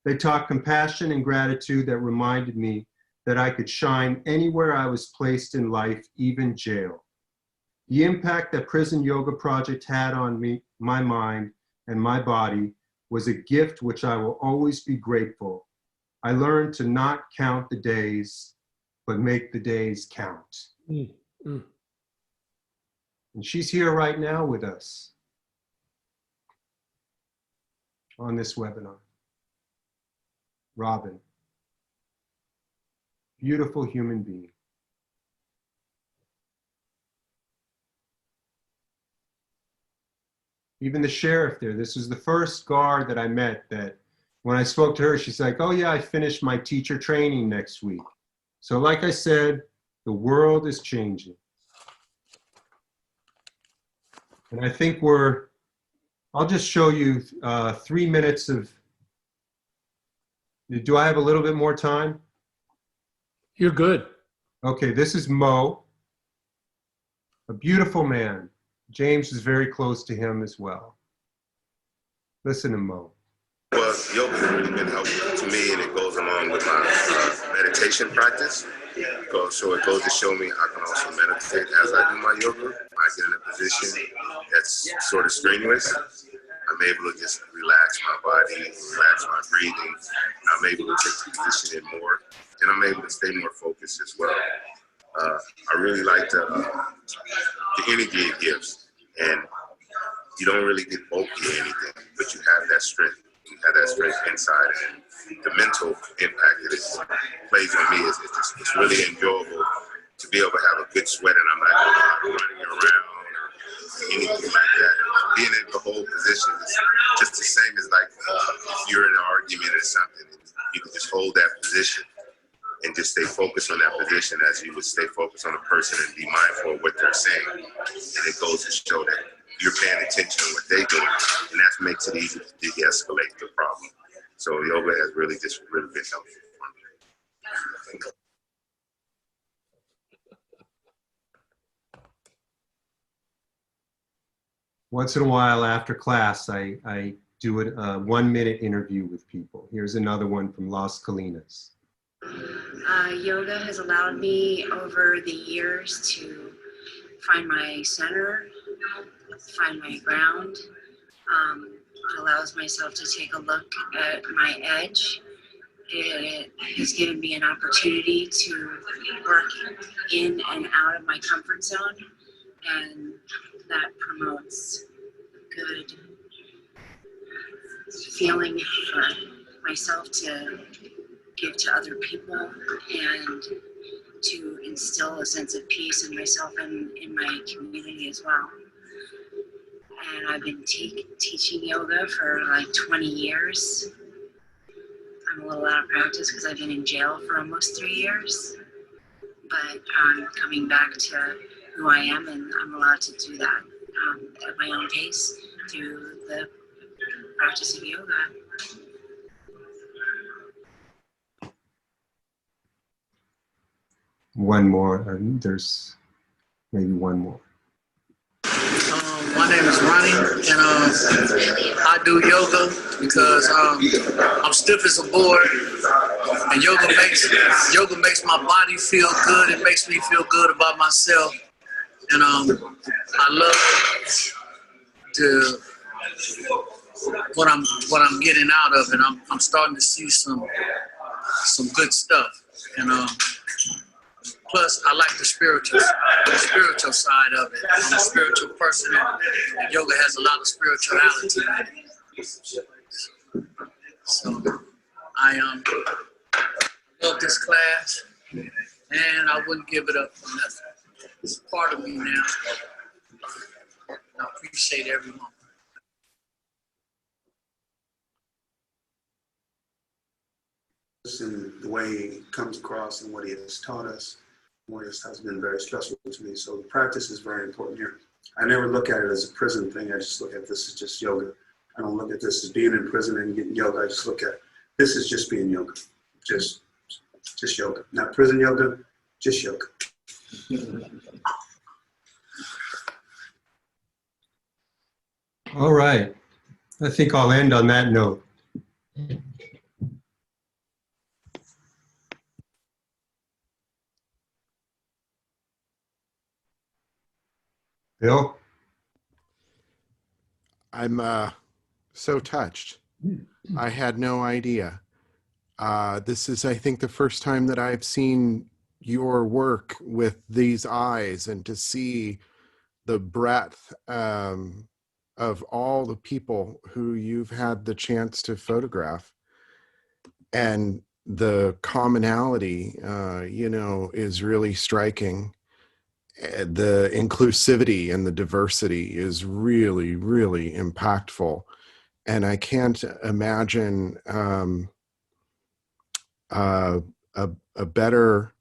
They taught compassion and gratitude that reminded me that I could shine anywhere I was placed in life, even jail. The impact that Prison Yoga Project had on me, my mind, and my body was a gift which I will always be grateful. I learned to not count the days, but make the days count. And she's here right now with us on this webinar. Robin. Beautiful human being. Even the sheriff there, this was the first guard that I met that when I spoke to her, she's like, oh yeah, I finished my teacher training next week. So like I said, the world is changing. And I think I'll just show you 3 minutes of, do I have a little bit more time? You're good. Okay, this is Mo, a beautiful man. James is very close to him as well. Listen to Mo. Well, yoga has really been helpful to me, and it goes along with my meditation practice. So it goes to show me I can also meditate as I do my yoga. I get in a position that's sort of strenuous. I'm able to just relax my body, relax my breathing. I'm able to take the position in more, and I'm able to stay more focused as well. I really like the energy it gives, and you don't really get bulky or anything, but you have that strength. You have that strength inside, and the mental impact that it plays on me is it's really enjoyable to be able to have a good sweat, and I'm not running around or anything like that. Being in the whole position is just the same as like if you're in an argument or something, you can just hold that position and just stay focused on that position as you would stay focused on a person and be mindful of what they're saying. And it goes to show that you're paying attention to what they're doing, and that makes it easy to de-escalate the problem. So yoga has really been helpful for me. Once in a while after class, I do a 1-minute interview with people. Here's another one from Las Colinas. Yoga has allowed me over the years to find my center, find my ground. It allows myself to take a look at my edge. It has given me an opportunity to work in and out of my comfort zone, and that promotes good feeling for myself to give to other people and to instill a sense of peace in myself and in my community as well. And I've been teaching yoga for like 20 years. I'm a little out of practice because I've been in jail for almost 3 years, but I'm coming back to who I am, and I'm allowed to do that at my own pace through the practice of yoga. One more. There's maybe one more. My name is Ronnie, and I do yoga because I'm stiff as a board, and yoga makes my body feel good. It makes me feel good about myself, and I love to what I'm getting out of it. I'm starting to see some good stuff, and plus, I like the spiritual side of it. I'm a spiritual person, and yoga has a lot of spirituality in it. So I love this class, and I wouldn't give it up for nothing. It's part of me now. I appreciate everyone. And the way it comes across and what he has taught us, what has been very special to me. So the practice is very important here. I never look at it as a prison thing. I just look at this as just yoga. I don't look at this as being in prison and getting yoga. I just look at this as just being yoga, just yoga, not prison yoga, just yoga. All right. I think I'll end on that note. Bill? I'm so touched. I had no idea. This is, I think, the first time that I've seen your work with these eyes, and to see the breadth of all the people who you've had the chance to photograph, and the commonality, is really striking. The inclusivity and the diversity is really, really impactful. And I can't imagine a better,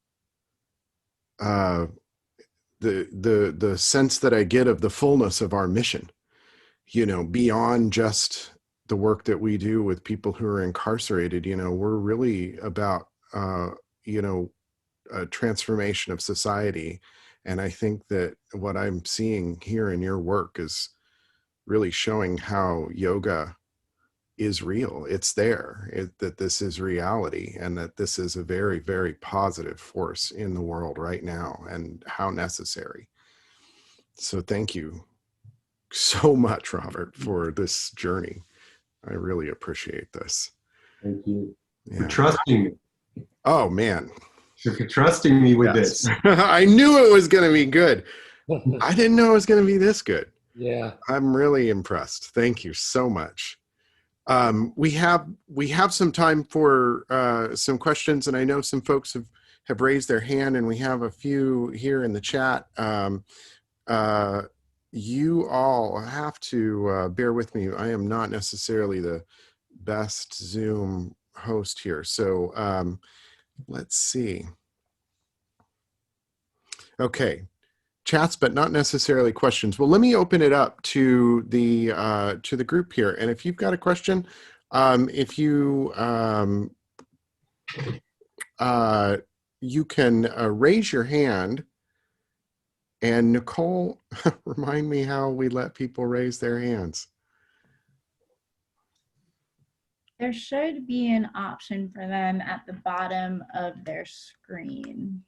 the sense that I get of the fullness of our mission, beyond just the work that we do with people who are incarcerated. We're really about, a transformation of society. And I think that what I'm seeing here in your work is really showing how yoga is real. It's there, that this is reality, and that this is a very, very positive force in the world right now, and how necessary. So thank you so much, Robert, for this journey. I really appreciate this. Thank you. Yeah. For trusting me. Oh, man. So for trusting me with this. I knew it was going to be good. I didn't know it was going to be this good. Yeah. I'm really impressed. Thank you so much. We have some time for some questions, and I know some folks have raised their hand, and we have a few here in the chat. you all have to bear with me. I am not necessarily the best Zoom host here. So let's see. Okay. Chats, but not necessarily questions. Well, let me open it up to the group here. And if you've got a question, if you you can raise your hand. And Nicole, remind me how we let people raise their hands. There should be an option for them at the bottom of their screen.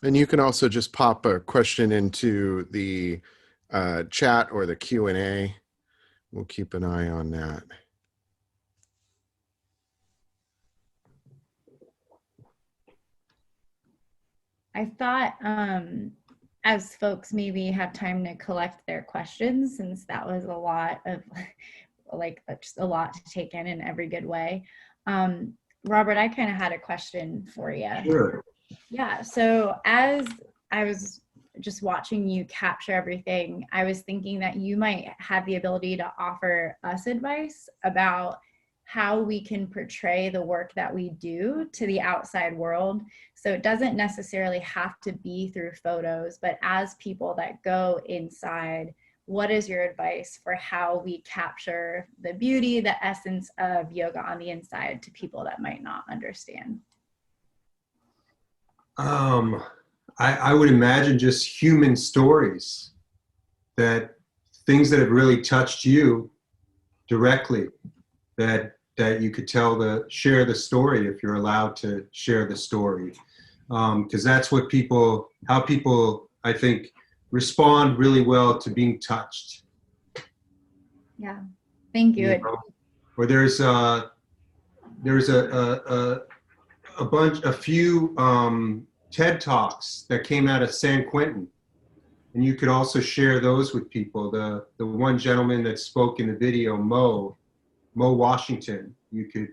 And you can also just pop a question into the chat or the Q&A. We'll keep an eye on that. I thought as folks maybe have time to collect their questions, since that was a lot of like just a lot to take in every good way. Robert, I kind of had a question for you. Sure. Yeah, so as I was just watching you capture everything, I was thinking that you might have the ability to offer us advice about how we can portray the work that we do to the outside world. So it doesn't necessarily have to be through photos, but as people that go inside, what is your advice for how we capture the beauty, the essence of yoga on the inside to people that might not understand? I would imagine just human stories, that things that have really touched you directly, that you could share the story if you're allowed to share the story. Because that's what how people, I think, respond really well to being touched. Yeah, thank you. You know? Or there's a few TED Talks that came out of San Quentin, and you could also share those with people. The one gentleman that spoke in the video, Mo Washington, you could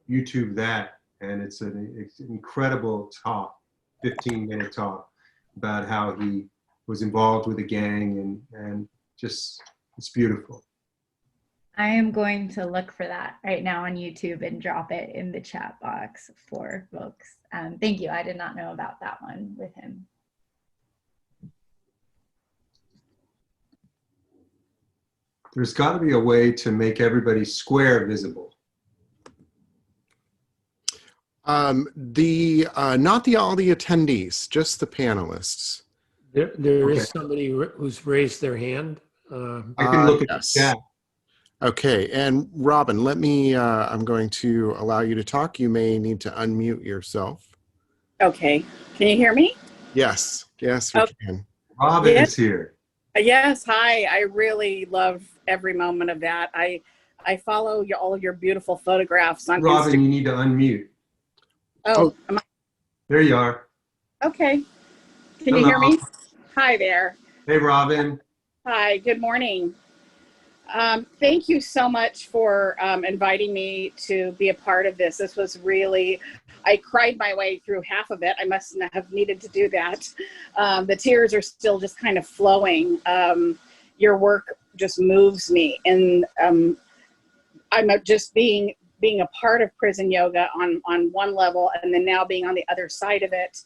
YouTube that, and it's an incredible talk, 15-minute talk about how he was involved with a gang, and just, it's beautiful. I am going to look for that right now on YouTube and drop it in the chat box for folks. Thank you. I did not know about that one with him. There's got to be a way to make everybody square visible. Not all the attendees, just the panelists. There Okay. is somebody who's raised their hand. I can look at the chat. Okay, and Robin, I'm going to allow you to talk. You may need to unmute yourself. Okay, can you hear me? Yes, we can. Robin is here. Yes, hi. I really love every moment of that. I follow all of your beautiful photographs on Robin, Instagram. you need to unmute. Oh, There you are. okay. Can you hear me? Hi there. Hey, Robin. Hi, good morning. Thank you so much for inviting me to be a part of this. This was really, I cried my way through half of it. I must have needed to do that. The tears are still just kind of flowing. Your work just moves me. And I'm just being a part of prison yoga on one level, and then now being on the other side of it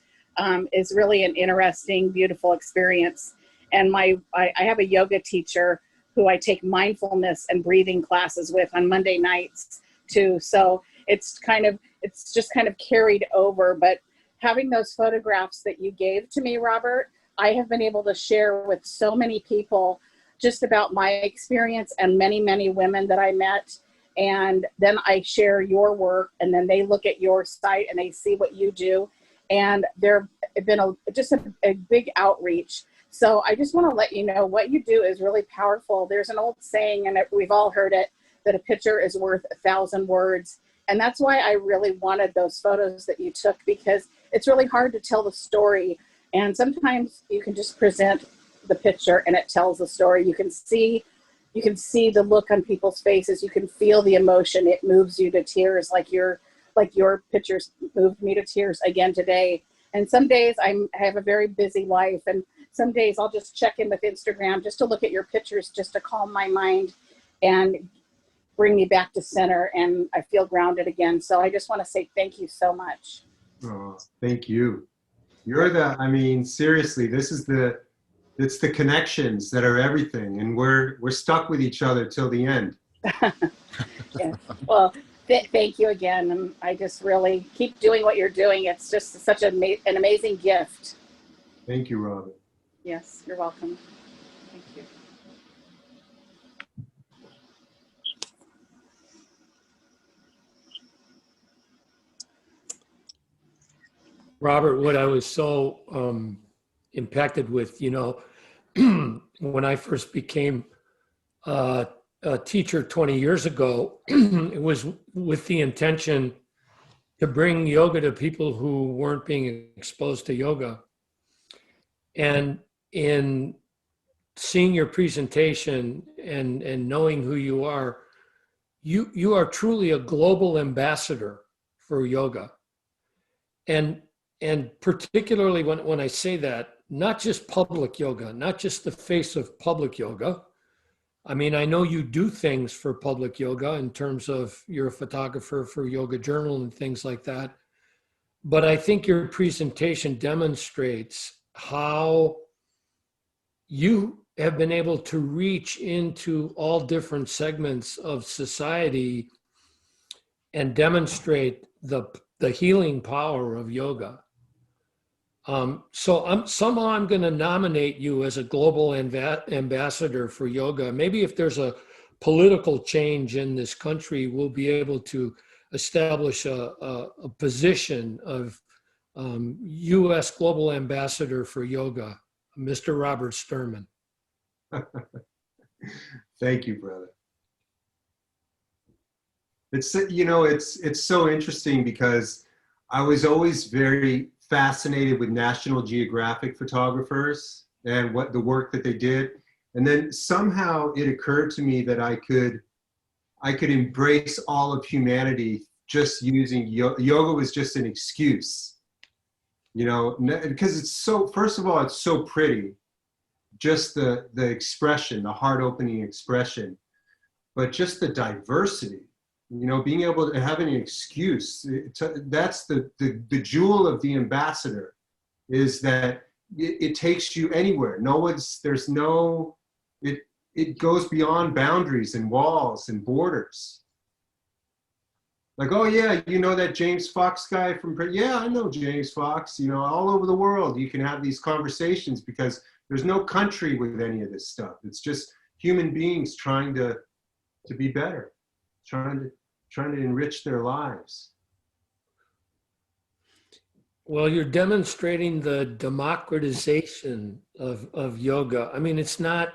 is really an interesting, beautiful experience. And I have a yoga teacher who I take mindfulness and breathing classes with on Monday nights too. So it's just kind of carried over. But having those photographs that you gave to me, Robert, I have been able to share with so many people just about my experience and many, many women that I met. And then I share your work, and then they look at your site and they see what you do. And there have been a big outreach. So I just want to let you know what you do is really powerful. There's an old saying, and we've all heard it, that a picture is worth 1,000 words. And that's why I really wanted those photos that you took, because it's really hard to tell the story. And sometimes you can just present the picture and it tells the story. You can see the look on people's faces. You can feel the emotion. It moves you to tears, like your pictures moved me to tears again today. And some days I have a very busy life, and some days I'll just check in with Instagram just to look at your pictures, just to calm my mind and bring me back to center, and I feel grounded again. So I just want to say thank you so much. Oh, thank you. You're the, I mean, seriously, it's the connections that are everything, and we're stuck with each other till the end. Yeah. Well, thank you again. And I just really keep doing what you're doing. It's just such an amazing gift. Thank you, Robin. Yes, you're welcome. Thank you. Robert, what I was so impacted with, when I first became a teacher 20 years ago, it was with the intention to bring yoga to people who weren't being exposed to yoga. And in seeing your presentation and knowing who you are truly a global ambassador for yoga. And particularly when I say that, not just public yoga, not just the face of public yoga. I mean, I know you do things for public yoga in terms of you're a photographer for Yoga Journal and things like that. But I think your presentation demonstrates how you have been able to reach into all different segments of society and demonstrate the healing power of yoga. So somehow I'm going to nominate you as a global ambassador for yoga. Maybe if there's a political change in this country, we'll be able to establish a position of U.S. global ambassador for yoga, Mr. Robert Sturman. Thank you, brother. It's so interesting because I was always very fascinated with National Geographic photographers and what the work that they did. And then somehow it occurred to me that I could embrace all of humanity just using yoga was just an excuse, because it's so, first of all, it's so pretty, just the expression, the heart opening expression, but just the diversity. Being able to have an excuse, that's the jewel of the ambassador, is that it takes you anywhere. It goes beyond boundaries and walls and borders. Like, oh yeah, that James Fox guy yeah, I know James Fox, all over the world you can have these conversations because there's no country with any of this stuff. It's just human beings trying to be better. Trying to enrich their lives. Well, you're demonstrating the democratization of yoga. I mean, it's not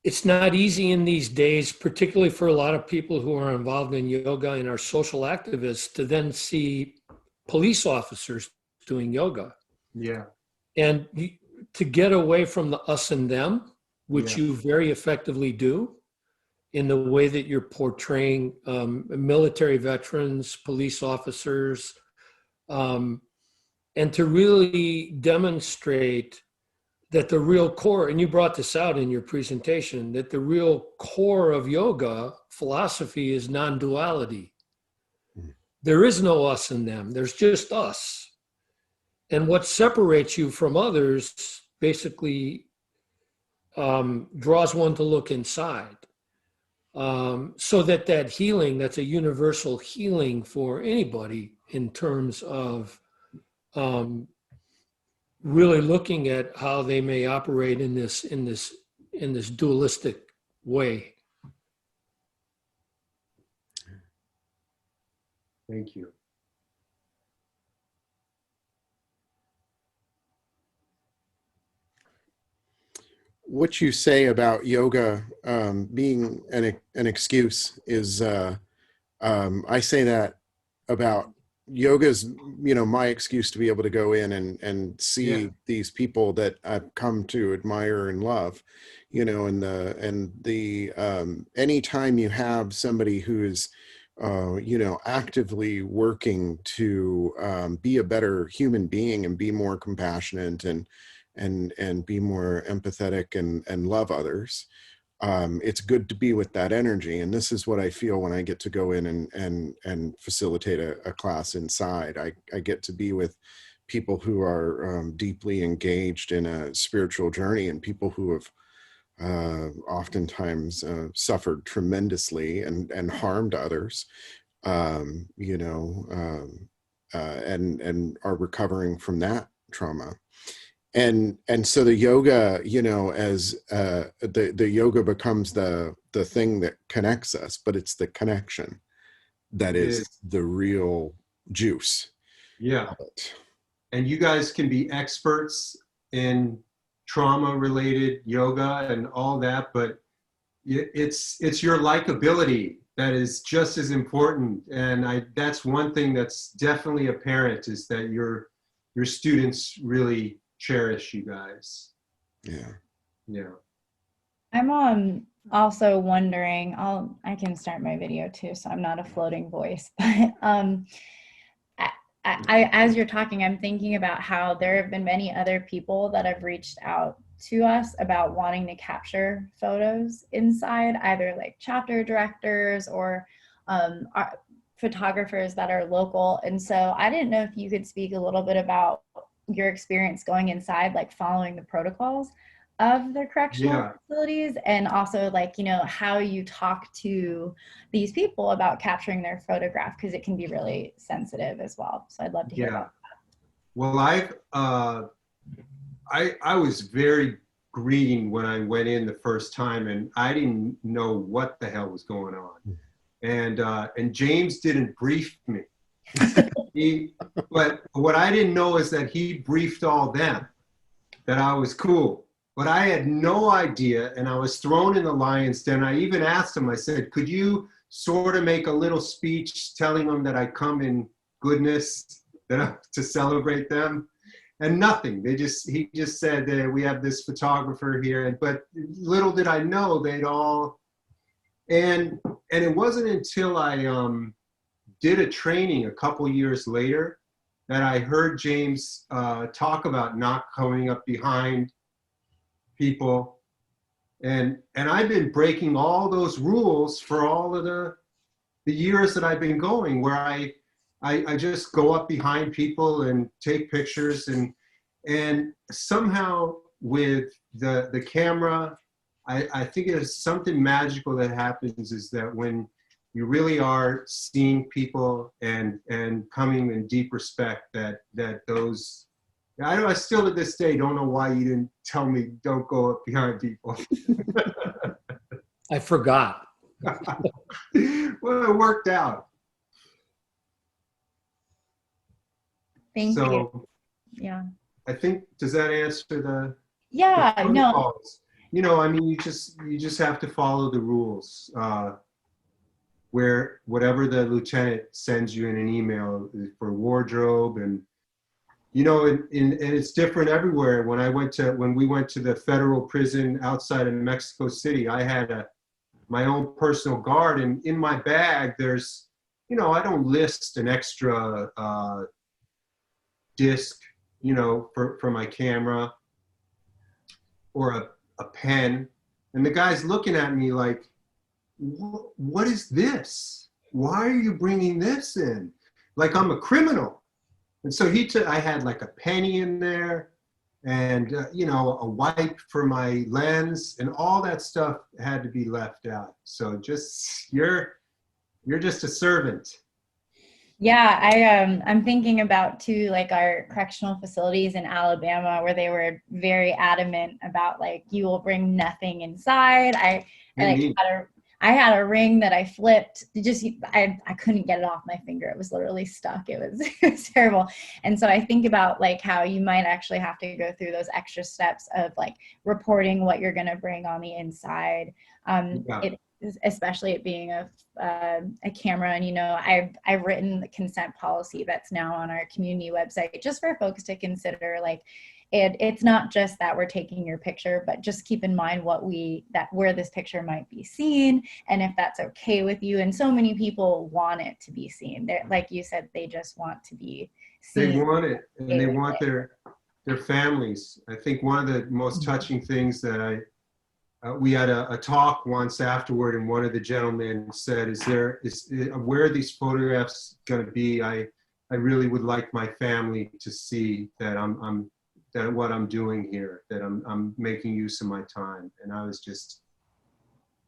easy in these days, particularly for a lot of people who are involved in yoga and are social activists, to then see police officers doing yoga. Yeah. And to get away from the us and them, which you very effectively do, in the way that you're portraying military veterans, police officers, and to really demonstrate that the real core, and you brought this out in your presentation, that the real core of yoga philosophy is non-duality. There is no us and them, there's just us. And what separates you from others basically draws one to look inside. So that healing, that's a universal healing for anybody in terms of really looking at how they may operate in this dualistic way. Thank you. What you say about yoga being an excuse is, I say that about yoga's, my excuse to be able to go in and see these people that I've come to admire and love, and the anytime you have somebody who's you know, actively working to be a better human being and be more compassionate and be more empathetic and love others. It's good to be with that energy. And this is what I feel when I get to go in and facilitate a class inside. I get to be with people who are deeply engaged in a spiritual journey, and people who have oftentimes suffered tremendously and harmed others, you know, and are recovering from that trauma. And so the yoga, you know, as the yoga becomes the thing that connects us, but it's the connection that is the real juice. Yeah. Of it. And you guys can be experts in trauma related yoga and all that, but it's your likability that is just as important. And that's one thing that's definitely apparent, is that your students really cherish you guys. Yeah. Yeah. I'm also wondering, I can start my video too, so I'm not a floating voice, but as you're talking, I'm thinking about how there have been many other people that have reached out to us about wanting to capture photos inside, either like chapter directors or photographers that are local. And so I didn't know if you could speak a little bit about your experience going inside, like following the protocols of the correctional facilities, and also, like, you know, how you talk to these people about capturing their photograph, because it can be really sensitive as well. So I'd love to hear about that. Well, I was very green when I went in the first time, and I didn't know what the hell was going on. And James didn't brief me. But what I didn't know is that he briefed all them, that I was cool. But I had no idea, and I was thrown in the lion's den. I even asked him, I said, could you sort of make a little speech telling them that I come in goodness, to celebrate them? And nothing. He just said that we have this photographer here. But little did I know they'd all, and it wasn't until I did a training a couple years later that I heard James talk about not coming up behind people. And I've been breaking all those rules for all of the years that I've been going, where I just go up behind people and take pictures, and somehow with the camera, I think there's something magical that happens, is that when you really are seeing people and coming in deep respect, that those, I still to this day don't know why you didn't tell me don't go up behind people. I forgot. Well, it worked out. Thank you. So, yeah. I think, does that answer the no. protocols? You know, I mean, you just have to follow the rules. Where whatever the lieutenant sends you in an email for wardrobe, and you know, and it's different everywhere. When we went to the federal prison outside of Mexico City, I had my own personal guard, and in my bag there's, you know, I don't list an extra disc, you know, for my camera, or a pen, and the guy's looking at me like, what is this? Why are you bringing this in? Like I'm a criminal. And so I had like a penny in there, and you know, a wipe for my lens, and all that stuff had to be left out. So just, you're just a servant. Yeah, I'm thinking about too, like our correctional facilities in Alabama, where they were very adamant about, like, you will bring nothing inside. I had a ring that I flipped. I couldn't get it off my finger. It was literally stuck. It was terrible. And so I think about, like, how you might actually have to go through those extra steps of, like, reporting what you're going to bring on the inside. Especially it being a camera. And, you know, I've written the consent policy that's now on our community website, just for folks to consider, like, it's not just that we're taking your picture, but just keep in mind where this picture might be seen, and if that's okay with you. And so many people want it to be seen. They're, like you said, they just want to be seen. They want it, and they want their families. I think one of the most touching things that we had a talk once afterward, and one of the gentlemen said, where are these photographs going to be? I really would like my family to see that that what I'm doing here, that I'm making use of my time. And I was just,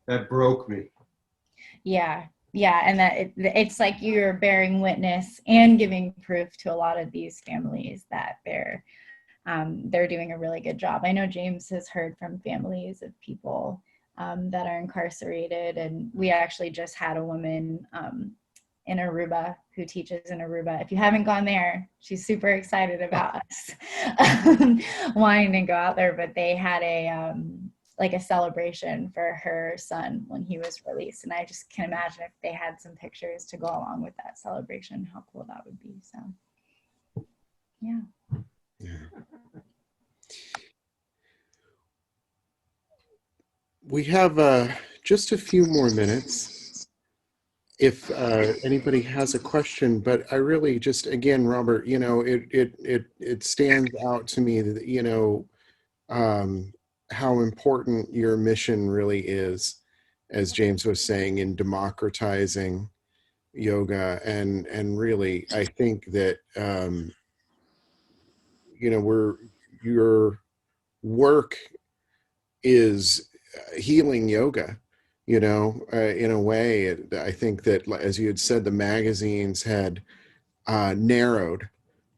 that broke me. Yeah. And that it's like you're bearing witness and giving proof to a lot of these families that they're doing a really good job. I know James has heard from families of people that are incarcerated, and we actually just had a woman in Aruba who teaches in Aruba. If you haven't gone there, she's super excited about us wanting to go out there. But they had a celebration for her son when he was released, and I just can imagine if they had some pictures to go along with that celebration, how cool that would be. So, yeah. We have just a few more minutes if anybody has a question, but I really just, again, Robert, it stands out to me that, how important your mission really is, as James was saying, in democratizing yoga. And really, I think that, your work is healing yoga, in a way. I think that, as you had said, the magazines had narrowed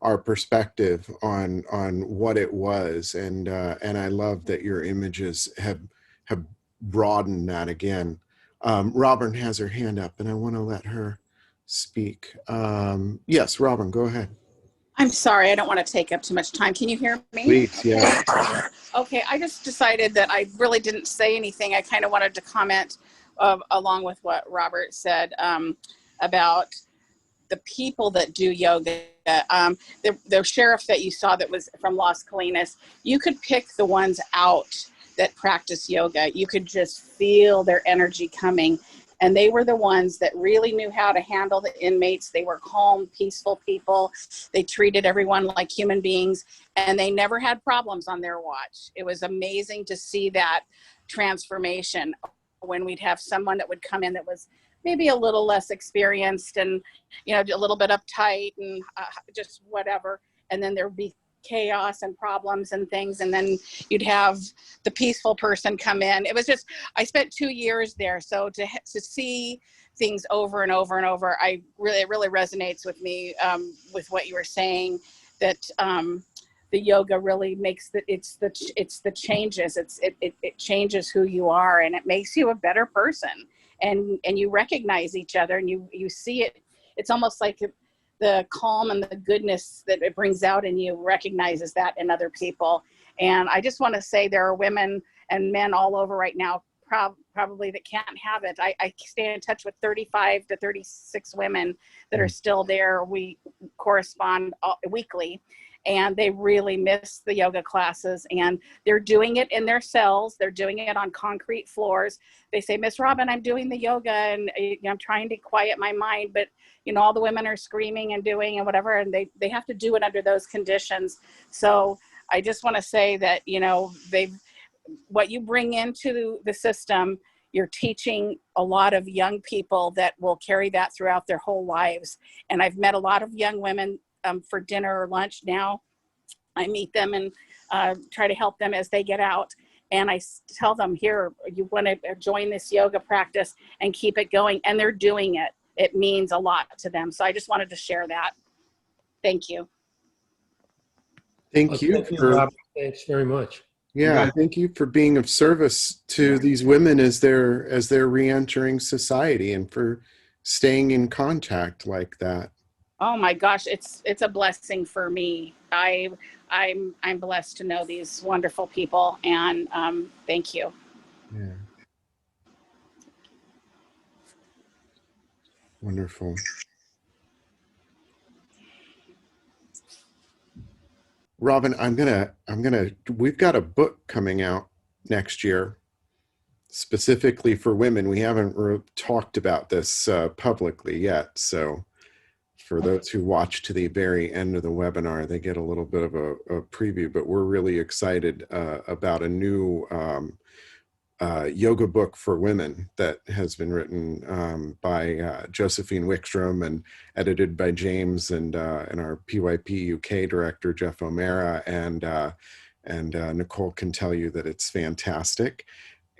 our perspective on what it was, and I love that your images have broadened that again. Robin has her hand up, and I want to let her speak. Yes, Robin, go ahead. I'm sorry, I don't want to take up too much time. Can you hear me? Please, yeah. Okay, I just decided that I really didn't say anything. I kind of wanted to comment along with what Robert said about the people that do yoga. The sheriff that you saw that was from Las Colinas, you could pick the ones out that practice yoga. You could just feel their energy coming. And they were the ones that really knew how to handle the inmates. They were calm, peaceful people. They treated everyone like human beings, and they never had problems on their watch. It was amazing to see that transformation when we'd have someone that would come in that was maybe a little less experienced and, a little bit uptight and just whatever. And then there'd be chaos and problems and things, and then you'd have the peaceful person come in. It was just, I spent 2 years there, so to see things over and over and over, it really resonates with me, with what you were saying, that the yoga really makes it's the changes. It changes who you are, and it makes you a better person, and you recognize each other, and you see it. It's almost like the calm and the goodness that it brings out in you recognizes that in other people. And I just want to say there are women and men all over right now probably that can't have it. I stay in touch with 35 to 36 women that are still there. We correspond weekly, and they really miss the yoga classes, and they're doing it in their cells. They're doing it on concrete floors. They say, Miss Robin, I'm doing the yoga, and I'm trying to quiet my mind, but all the women are screaming and doing and whatever, and they have to do it under those conditions. So I just want to say that, what you bring into the system, you're teaching a lot of young people that will carry that throughout their whole lives. And I've met a lot of young women for dinner or lunch now. I meet them and try to help them as they get out. And I tell them, here, you want to join this yoga practice and keep it going. And they're doing it. It means a lot to them. So I just wanted to share that. Thank you. Thank you for, Robert. Thanks very much. yeah, thank you for being of service to these women as they're re-entering society, and for staying in contact like that. Oh my gosh, it's a blessing for me. I'm blessed to know these wonderful people, and thank you. Yeah. Wonderful. Robin, we've got a book coming out next year specifically for women. We haven't talked about this publicly yet. So for those who watch to the very end of the webinar, they get a little bit of a preview, but we're really excited about a new yoga book for women that has been written by Josephine Wickstrom and edited by James and our PYP UK director, Jeff O'Mara, and Nicole can tell you that it's fantastic.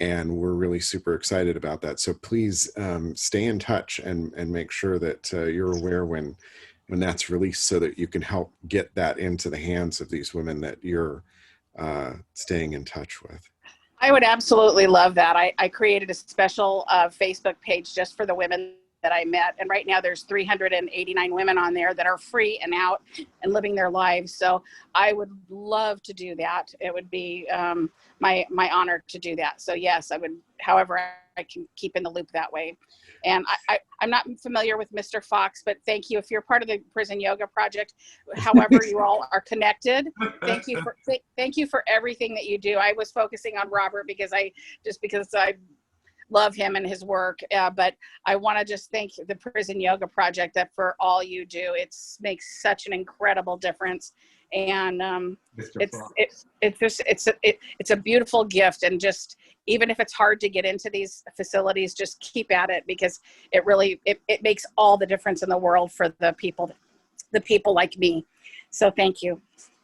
And we're really super excited about that. So please stay in touch and make sure that you're aware when that's released so that you can help get that into the hands of these women that you're staying in touch with. I would absolutely love that. I created a special Facebook page just for the women that I met. And right now there's 389 women on there that are free and out and living their lives. So I would love to do that. It would be my honor to do that. So yes, I would, however I can keep in the loop that way. And I'm not familiar with Mr. Fox, but thank you. If you're part of the Prison Yoga Project, however you all are connected, thank you for everything that you do. I was focusing on Robert because I love him and his work, but I want to just thank the Prison Yoga Project for all you do. It makes such an incredible difference, and it's a beautiful gift. And just even if it's hard to get into these facilities, just keep at it, because it really it makes all the difference in the world for the people like me. So thank you.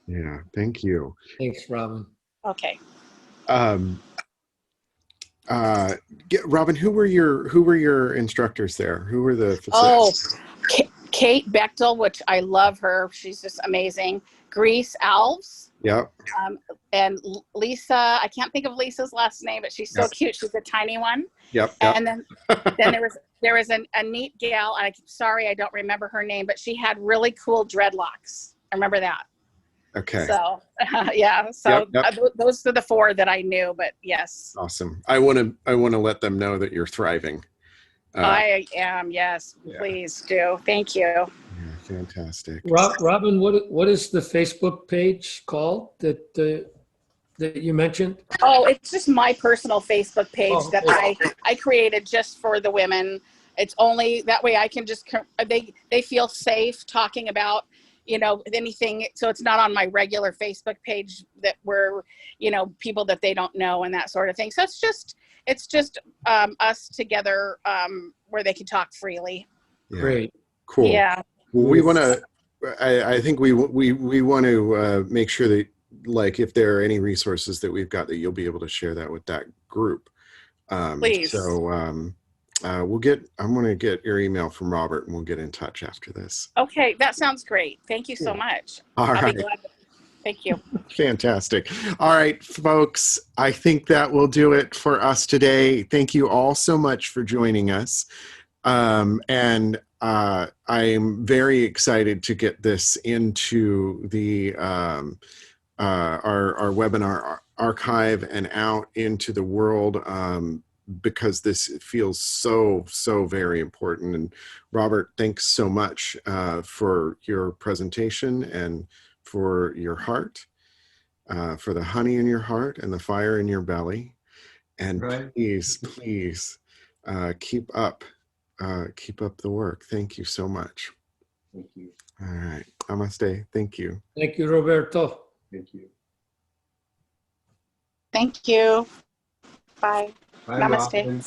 Yeah, thank you. Thanks, Robin. Okay. Robin, who were your instructors there? Who were the facilitators? Kate Bechtel, which I love her. She's just amazing. Grease Alves. Yep. And Lisa, I can't think of Lisa's last name, but she's so cute. She's a tiny one. Yep. And then there was a neat gal. I'm sorry, I don't remember her name, but she had really cool dreadlocks. I remember that. Okay. So yeah. So yep. Those are the four that I knew. But yes. Awesome. I want to let them know that you're thriving. I am. Yes. Yeah. Please do. Thank you. Yeah, fantastic. Robin, what is the Facebook page called that you mentioned? Oh, it's just my personal Facebook page that I created just for the women. It's only that way I can just they feel safe talking about anything. So it's not on my regular Facebook page that we're people that they don't know and that sort of thing. So it's just us together where they can talk freely. Yeah. Great. Cool. Yeah. Well, we want to. I think we want to make sure that, like, if there are any resources that we've got, that you'll be able to share that with that group. Please. So I'm going to get your email from Robert, and we'll get in touch after this. Okay, that sounds great. Thank you so much. All right. Thank you. Fantastic. All right, folks, I think that will do it for us today. Thank you all so much for joining us. And I'm very excited to get this into the our webinar archive and out into the world, because this feels so very important. And Robert, thanks so much for your presentation and for your heart, for the honey in your heart and the fire in your belly. And please keep up the work. Thank you so much. Thank you. All right. Namaste. Thank you. Thank you, Roberto. Thank you. Thank you. Bye. Bye, Namaste. Robin.